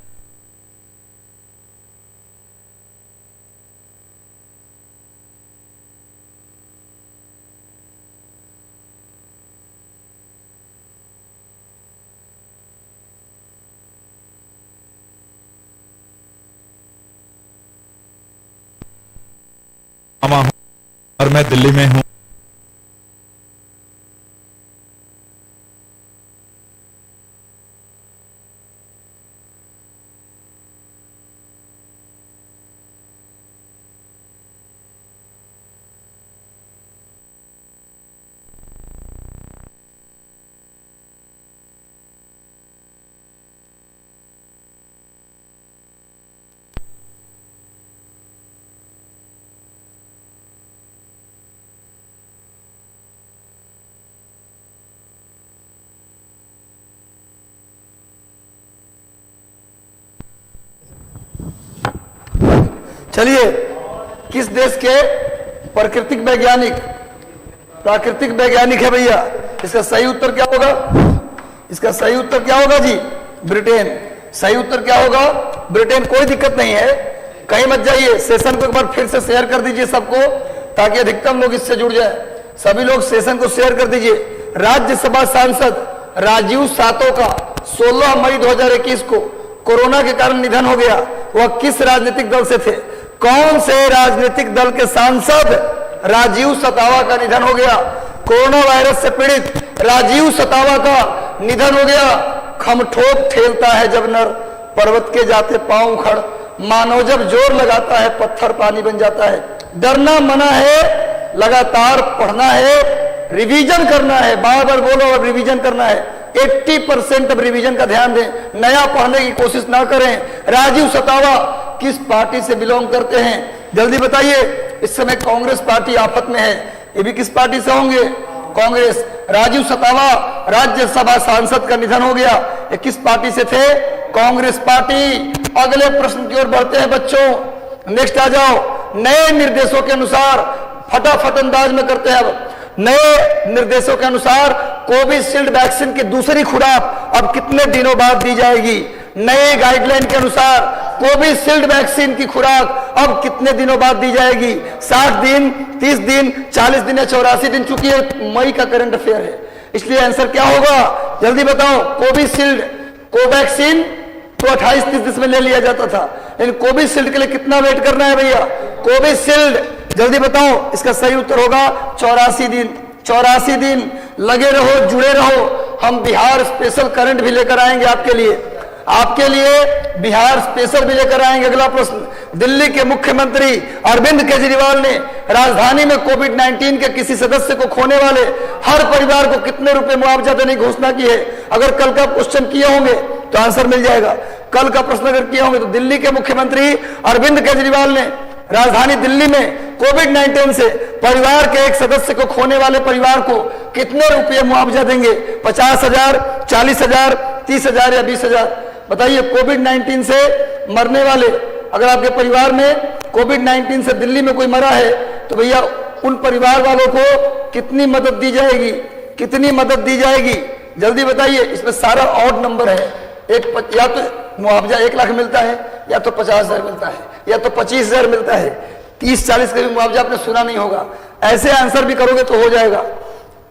और मैं दिल्ली में हूं। चलिए, किस देश के प्राकृतिक वैज्ञानिक है भैया? इसका सही उत्तर क्या होगा? इसका सही उत्तर क्या होगा जी? ब्रिटेन। सही उत्तर क्या होगा? ब्रिटेन। कोई दिक्कत नहीं है, कहीं मत जाइए। सेशन को एक बार फिर से शेयर कर दीजिए सबको, ताकि अधिकतम लोग इससे जुड़ जाए। सभी लोग सेशन को शेयर कर दीजिए। राज्यसभा सांसद राजीव सातो का 16 मई 2021 को कोरोना के कारण निधन हो गया। वह किस राजनीतिक दल से थे? कौन से राजनीतिक दल के सांसद राजीव सतावा का निधन हो गया? कोरोना वायरस से पीड़ित राजीव सतावा का निधन हो गया। खमठोक ठेलता है जब नर, पर्वत के जाते पांव उखड़, मानव जब जोर लगाता है पत्थर पानी बन जाता है। डरना मना है, लगातार पढ़ना है, रिवीजन करना है। बार बार बोलो, अब रिवीजन करना है। 80% अब रिवीजन का ध्यान दें, नया पढ़ने की कोशिश ना करें। राजीव सतावा किस पार्टी से बिलोंग करते हैं? जल्दी बताइए। इस समय कांग्रेस पार्टी आफत में है, ये भी किस पार्टी से होंगे? कांग्रेस। राजीव सतावा राज्यसभा सांसद का निधन हो गया, ये किस पार्टी से थे? कांग्रेस पार्टी। अगले प्रश्न की ओर बढ़ते हैं बच्चों, नेक्स्ट आ जाओ। नए निर्देशों के अनुसार, फटाफट अंदाज में करते हैं अब। नए निर्देशों के अनुसार कोविशील्ड वैक्सीन की दूसरी खुराक अब कितने दिनों बाद दी जाएगी? नए गाइडलाइन के अनुसार कोविशील्ड वैक्सीन की खुराक अब कितने दिनों बाद दी जाएगी? 60 दिन, 30 दिन, 40 दिन या 84 दिन? चूंकि ये मई का करंट अफेयर है, इसलिए आंसर क्या होगा? जल्दी बताओ। कोविशील्ड, कोवैक्सीन तो 28-30 दिन में ले लिया जाता था, लेकिन कोविशील्ड के लिए कितना वेट करना है भैया? कोविशील्ड, जल्दी बताओ। इसका सही उत्तर होगा 84 दिन। 84 दिन। लगे रहो, जुड़े रहो। हम बिहार स्पेशल करंट भी लेकर आएंगे आपके लिए बिहार स्पेशल भी लेकर आएंगे। अगला प्रश्न। दिल्ली के मुख्यमंत्री अरविंद केजरीवाल ने राजधानी में कोविड-19 के किसी सदस्य को खोने वाले हर परिवार को कितने रुपए मुआवजा देने की घोषणा की है? अगर कल का क्वेश्चन किए होंगे तो आंसर मिल जाएगा। कल का प्रश्न अगर किए होंगे तो दिल्ली के मुख्यमंत्री अरविंद केजरीवाल ने राजधानी दिल्ली में कोविड-19 से परिवार के एक सदस्य को खोने वाले परिवार को कितने रुपए मुआवजा देंगे? 50,000, 40,000, 30,000 या 20,000? बताइए। कोविड-19 से मरने वाले, अगर आपके परिवार में कोविड-19 से दिल्ली में कोई मरा है तो भैया उन परिवार वालों को कितनी मदद दी जाएगी? कितनी मदद दी जाएगी? जल्दी बताइए। इसमें सारा ऑड नंबर है। या तो मुआवजा 1 लाख मिलता है, या तो 50,000 मिलता है, या तो 25,000 मिलता है। 30-40 का भी मुआवजा आपने सुना नहीं होगा। ऐसे आंसर भी करोगे तो हो जाएगा।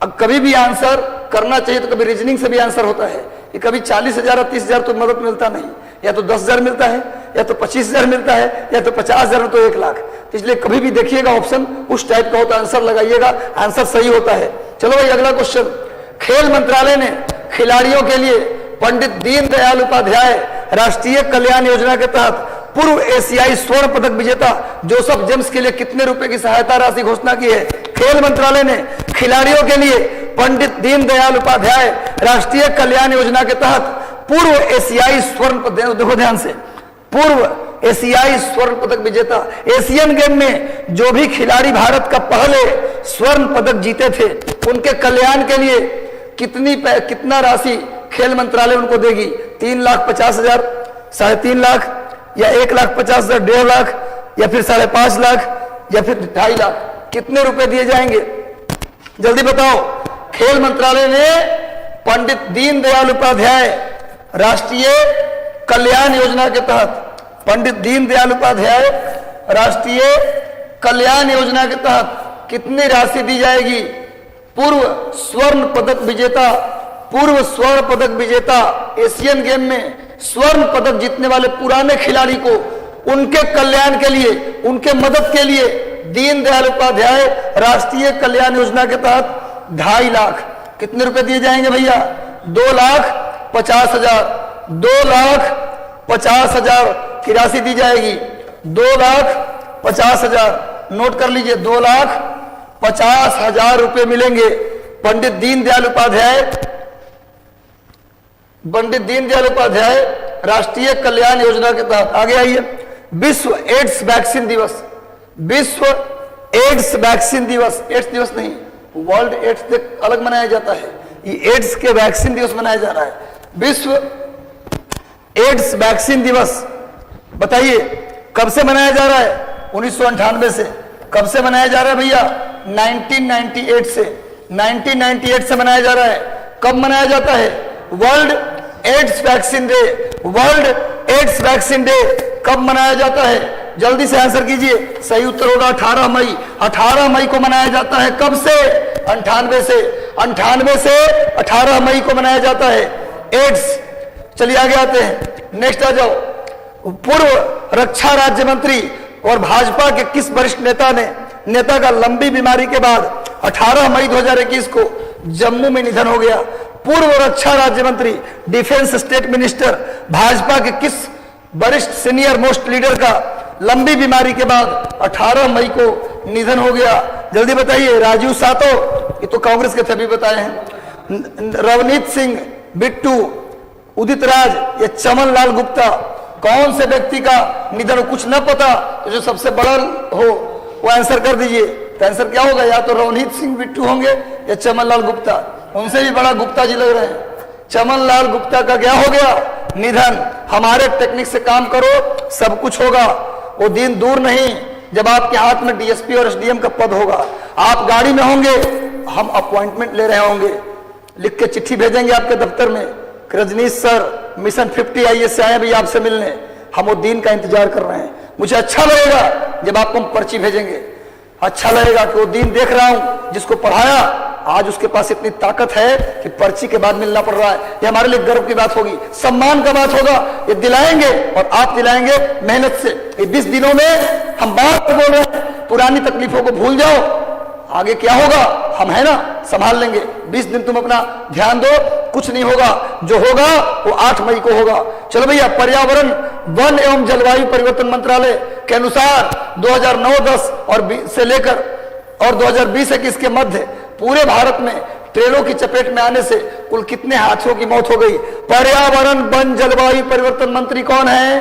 अब कभी भी आंसर करना चाहिए तो कभी रीजनिंग से भी आंसर होता है। ये कभी 40,000 और 30,000 तो मदद मिलता नहीं, या तो 10,000 मिलता है, या तो 25,000 मिलता है, या तो 50,000 तो 1 लाख। इसलिए कभी भी देखिएगा ऑप्शन उस टाइप का होता है, आंसर लगाइएगा, आंसर सही होता है। चलो भाई अगला क्वेश्चन। खेल मंत्रालय ने खिलाड़ियों के लिए पंडित दीनदयाल उपाध्याय राष्ट्रीय कल्याण योजना के तहत पूर्व एशियाई स्वर्ण पदक विजेता जोसेफ जेम्स के लिए कितने रुपए की सहायता राशि घोषणा की है? खेल मंत्रालय ने खिलाड़ियों के लिए पंडित दीनदयाल उपाध्याय राष्ट्रीय कल्याण योजना के तहत पूर्व एशियाई स्वर्ण पदक, देखो ध्यान से, पूर्व एशियाई स्वर्ण पदक विजेता, एशियन गेम में जो भी खिलाड़ी भारत का पहले स्वर्ण पदक जीते थे उनके कल्याण के लिए कितना राशि खेल मंत्रालय उनको देगी? 3,50,000, 3.5 लाख, या 1,50,000, 1.5 लाख, या फिर 5.5 लाख, या फिर 2.5 लाख? कितने रुपए दिए जाएंगे? जल्दी बताओ। खेल मंत्रालय ने पंडित दीनदयाल उपाध्याय राष्ट्रीय कल्याण योजना के तहत, पंडित दीनदयाल उपाध्याय राष्ट्रीय कल्याण योजना के तहत कितनी राशि दी जाएगी? पूर्व स्वर्ण पदक विजेता एशियन गेम में स्वर्ण पदक जीतने वाले पुराने खिलाड़ी को उनके कल्याण के लिए, उनके मदद के लिए दीनदयाल उपाध्याय राष्ट्रीय कल्याण योजना के तहत 2.5 लाख, कितने रुपए दिए जाएंगे भैया? 2,50,000, 2,50,000 की राशि दी जाएगी। 2,50,000 नोट कर लीजिए, 2,50,000 रुपए मिलेंगे पंडित दीनदयाल उपाध्याय राष्ट्रीय कल्याण योजना के तहत। आगे आइए, विश्व एड्स वैक्सीन दिवस, विश्व एड्स वैक्सीन दिवस, एड्स दिवस नहीं, वर्ल्ड एड्स डे अलग मनाया जाता है, ये एड्स के वैक्सीन दिवस मनाया जा रहा है। विश्व एड्स वैक्सीन दिवस बताइए कब से मनाया जा रहा है? 1998 से। कब से मनाया जा रहा है भैया? 1998 से, 1998 से मनाया जा रहा है। कब मनाया जाता है? World AIDS vaccine day, world AIDS vaccine day कब मनाया जाता है? जल्दी से आंसर कीजिए, सही उत्तर होगा 18 मई। 18 मई को मनाया जाता है। कब से? 98 से, 98 से 18 मई को मनाया जाता है एड्स। चलिए आगे आते हैं, नेक्स्ट आ जाओ। पूर्व रक्षा राज्य मंत्री और भाजपा के किस वरिष्ठ नेता का लंबी बीमारी के बाद 18 मई 2021 को जम्मू में निधन हो गया? पूर्व रक्षा राज्य मंत्री, डिफेंस स्टेट मिनिस्टर, भाजपा के किस वरिष्ठ सीनियर मोस्ट लीडर का लंबी बीमारी के बाद 18 मई को निधन हो गया? जल्दी बताइए। राजीव सातो, ये तो कांग्रेस के थे, अभी बताए हैं। रवनीत सिंह बिट्टू, उदित राज या चमन लाल गुप्ता, कौन से व्यक्ति का निधन? कुछ न पता तो जो सबसे बड़ा हो वो आंसर कर दीजिए। तो आंसर क्या होगा? या तो रवनीत सिंह बिट्टू होंगे या चमन लाल गुप्ता। उनसे भी बड़ा गुप्ता जी लग रहे हैं। चमन लाल गुप्ता का क्या हो गया? निधन। हमारे टेक्निक से काम करो, सब कुछ होगा। वो दिन दूर नहीं जब आपके हाथ में डीएसपी और एसडीएम का पद होगा, आप गाड़ी में होंगे, हम अपॉइंटमेंट ले रहे होंगे, लिख के चिट्ठी भेजेंगे आपके दफ्तर में, रजनीश सर मिशन 50 आईएएस से आए भी आपसे मिलने, हम वो दिन का इंतजार कर रहे हैं। मुझे अच्छा लगेगा जब आपको हम पर्ची भेजेंगे, अच्छा लगेगा कि वो दिन देख रहा हूं जिसको पढ़ाया, आज उसके पास इतनी ताकत है कि पर्ची के बाद मिलना पड़ रहा है। ये हमारे लिए गर्व की बात होगी, सम्मान का बात होगा। ये दिलाएंगे और आप दिलाएंगे मेहनत से। ये 20 दिनों में हम बात बोल रहे हैं, पुरानी तकलीफों को भूल जाओ, आगे क्या होगा हम है ना, संभाल लेंगे। 20 दिन तुम अपना ध्यान दो, कुछ नहीं होगा, जो होगा वो 8 मई को होगा। चलो भैया, पर्यावरण वन एवं जलवायु परिवर्तन मंत्रालय के अनुसार 2009-10 से लेकर और 2020-21 के मध्य पूरे भारत में ट्रेनों की चपेट में आने से कुल कितने हाथियों की मौत हो गई? पर्यावरण वन जलवायु परिवर्तन मंत्री कौन है?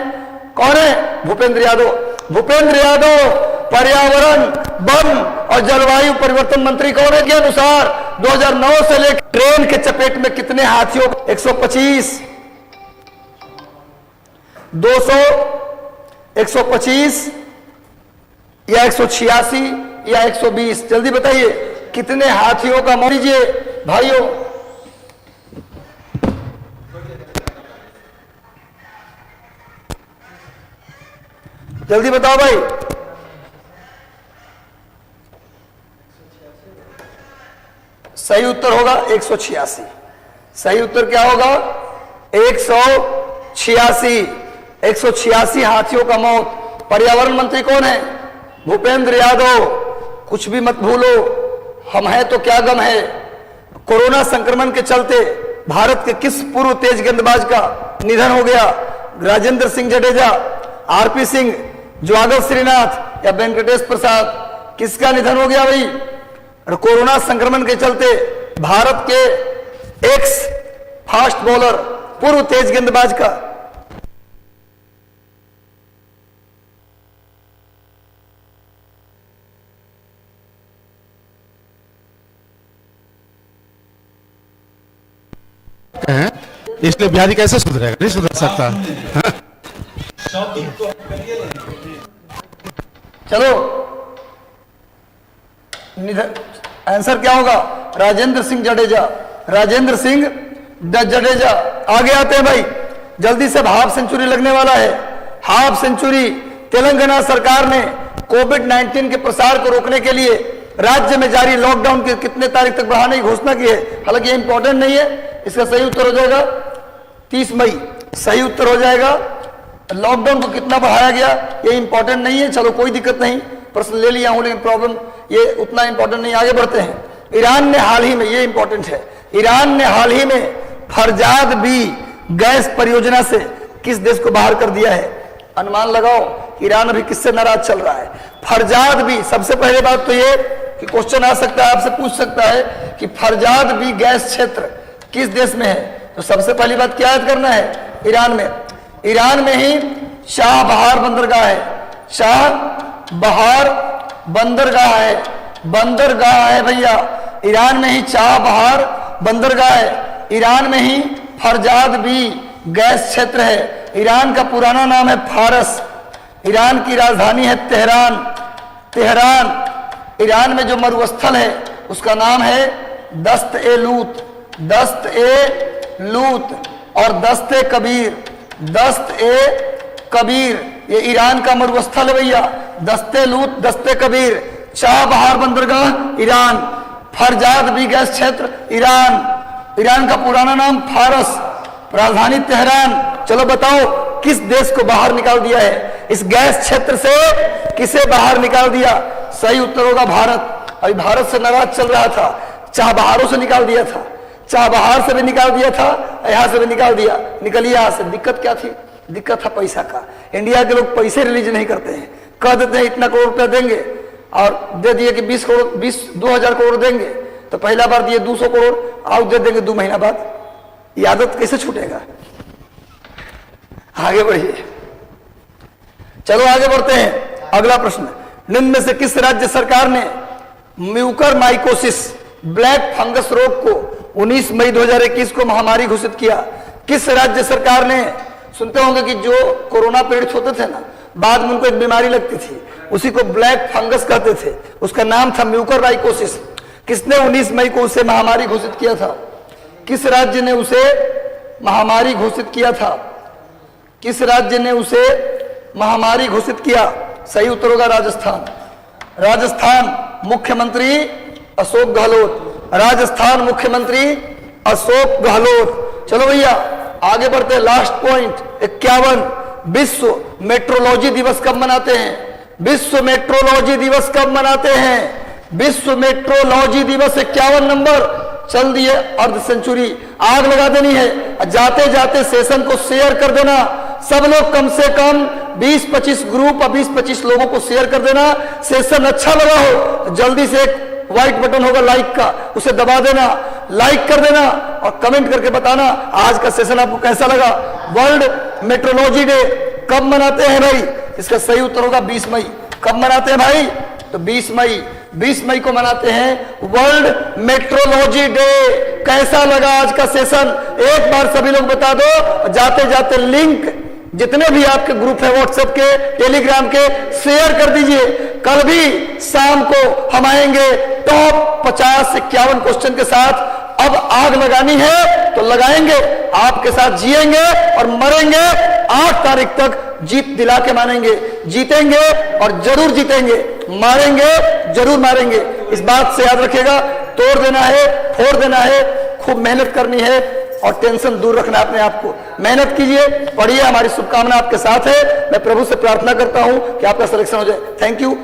कौन है? भूपेंद्र यादव। भूपेंद्र यादव पर्यावरण वन और जलवायु परिवर्तन मंत्री कौन है? के अनुसार 2009 से लेकर ट्रेन के चपेट में कितने हाथियों? 125, 200, 125 या 186 या 120? जल्दी बताइए कितने हाथियों का मौत? लीजिए भाइयों, जल्दी बताओ भाई। सही उत्तर होगा 186। सही उत्तर क्या होगा? 186। 186 हाथियों का मौत। पर्यावरण मंत्री कौन है? भूपेंद्र यादव। कुछ भी मत भूलो, हम हैं तो क्या गम है। कोरोना संक्रमण के चलते भारत के किस पूर्व तेज गेंदबाज का निधन हो गया? राजेंद्र सिंह जडेजा, आरपी सिंह, ज्वागर श्रीनाथ या वेंकटेश प्रसाद? किसका निधन हो गया भाई? और कोरोना संक्रमण के चलते भारत के एक्स फास्ट बॉलर, पूर्व तेज गेंदबाज का। इसलिए बिहारी कैसे सुधरेगा? नहीं सुधर सकता। चलो, निधन आंसर क्या होगा? राजेंद्र सिंह जडेजा। राजेंद्र सिंह जडेजा। आगे आते हैं भाई, जल्दी से हाफ सेंचुरी लगने वाला है। Half century. तेलंगाना सरकार ने कोविड-19 के प्रसार को रोकने के लिए राज्य में जारी लॉकडाउन के कितने तारीख तक बढ़ाने की घोषणा की है? हालांकि ये इंपॉर्टेंट नहीं है, इसका सही उत्तर हो जाएगा 30 मई। सही उत्तर हो जाएगा। लॉकडाउन को कितना बढ़ाया गया ये इंपॉर्टेंट नहीं है, चलो कोई दिक्कत नहीं, प्रश्न ले लिया हूं, लेकिन प्रॉब्लम ये उतना इंपॉर्टेंट नहीं, आगे बढ़ते हैं। ईरान ने हाल ही में, ये इंपॉर्टेंट है, ईरान ने हाल ही में फरजाद बी गैस परियोजना से किस देश को बाहर कर दिया है? अनुमान लगाओ ईरान अभी किससे नाराज चल रहा है? फरजाद बी, सबसे पहले बात तो ये कि क्वेश्चन आ सकता है, आपसे पूछ सकता है कि फरजाद बी गैस क्षेत्र किस देश में है? तो सबसे पहली बात क्या याद करना है? ईरान में। ईरान में ही शाह बहार बंदरगाह है, शाह बहार बंदरगाह है, बंदरगाह है भैया। ईरान में ही शाह बहार बंदरगाह है। ईरान में ही फरजाद बी गैस क्षेत्र है। ईरान का पुराना नाम है फारस। ईरान की राजधानी है तेहरान, तेहरान। ईरान में जो मरुस्थल है उसका नाम है दस्त ए लूत, दस्त ए लूत और दस्त ए कबीर, दस्त ए कबीर। ये ईरान का मरुस्थल है भैया, दस्ते लूत, दस्ते कबीर। शाह बहार बंदरगाह ईरान, फरजाद बी गैस क्षेत्र ईरान, ईरान का पुराना नाम फारस, राजधानी तेहरान। चलो बताओ किस देश को बाहर निकाल दिया है? इस गैस क्षेत्र से किसे बाहर निकाल दिया? सही उत्तर होगा भारत। अभी भारत से नाराज चल रहा था, चाबहारों से निकाल दिया था, चाबहार से भी निकाल दिया था, यहां से भी निकाल दिया, निकलिए यहां से। दिक्कत क्या थी? दिक्कत था पैसा का। इंडिया के लोग पैसे रिलीज नहीं करते हैं, कह देते हैं इतना करोड़ रुपया देंगे और दे दिए कि 20,000 करोड़ देंगे, तो पहला बार दिए 200 करोड़, आओ दे देंगे 2 महीना बाद। ये आदत कैसे छूटेगा? आगे बढ़िए, चलो आगे बढ़ते हैं। अगला प्रश्न, निम्न में से किस राज्य सरकार ने म्यूकरमाइकोसिस ब्लैक फंगस रोग को 19 मई 2021 को महामारी घोषित किया? किस राज्य सरकार ने? सुनते होंगे कि जो कोरोना पीड़ित होते थे ना, बाद में उनको एक बीमारी लगती थी, उसी को ब्लैक फंगस कहते थे, उसका नाम था म्यूकरमाइकोसिस। किसने 19 मई को उसे महामारी घोषित किया था? किस राज्य ने उसे महामारी घोषित किया था? किस राज्य ने उसे महामारी घोषित किया? सही उत्तर होगा राजस्थान। राजस्थान, मुख्यमंत्री अशोक गहलोत, राजस्थान मुख्यमंत्री अशोक गहलोत। चलो भैया आगे बढ़ते हैं, लास्ट पॉइंट 51। विश्व मेट्रोलॉजी दिवस कब मनाते हैं? विश्व मेट्रोलॉजी दिवस कब मनाते हैं? विश्व मेट्रोलॉजी दिवस 51 नंबर। चल दिए अर्ध सेंचुरी, आग लगा देनी है। जाते जाते सेशन को शेयर कर देना, सब लोग कम से कम 20-25 ग्रुप और 20-25 लोगों को शेयर कर देना। सेशन अच्छा लगा हो तो जल्दी से एक व्हाइट बटन होगा लाइक का, उसे दबा देना, लाइक कर देना और कमेंट करके बताना आज का सेशन आपको कैसा लगा। वर्ल्ड मेट्रोलॉजी डे कब मनाते हैं भाई? इसका सही उत्तर होगा 20 मई। कब मनाते हैं भाई? तो 20 मई, 20 मई को मनाते हैं वर्ल्ड मेट्रोलॉजी डे। कैसा लगा आज का सेशन? एक बार सभी लोग बता दो। जाते जाते लिंक जितने भी आपके ग्रुप है व्हाट्सएप के, टेलीग्राम के, शेयर कर दीजिए। कल भी शाम को हम आएंगे टॉप 50-51 क्वेश्चन के साथ। अब आग लगानी है तो लगाएंगे, आपके साथ जिएंगे और मरेंगे। 8 तारीख तक जीत दिला के मानेंगे, जीतेंगे और जरूर जीतेंगे, मारेंगे जरूर मारेंगे। इस बात से याद रखिएगा, तोड़ देना है, फोड़ देना है, खूब मेहनत करनी है और टेंशन दूर रखना अपने आप को। मेहनत कीजिए, पढ़िए, हमारी शुभकामना आपके साथ है। मैं प्रभु से प्रार्थना करता हूं कि आपका सिलेक्शन हो जाए। Thank you.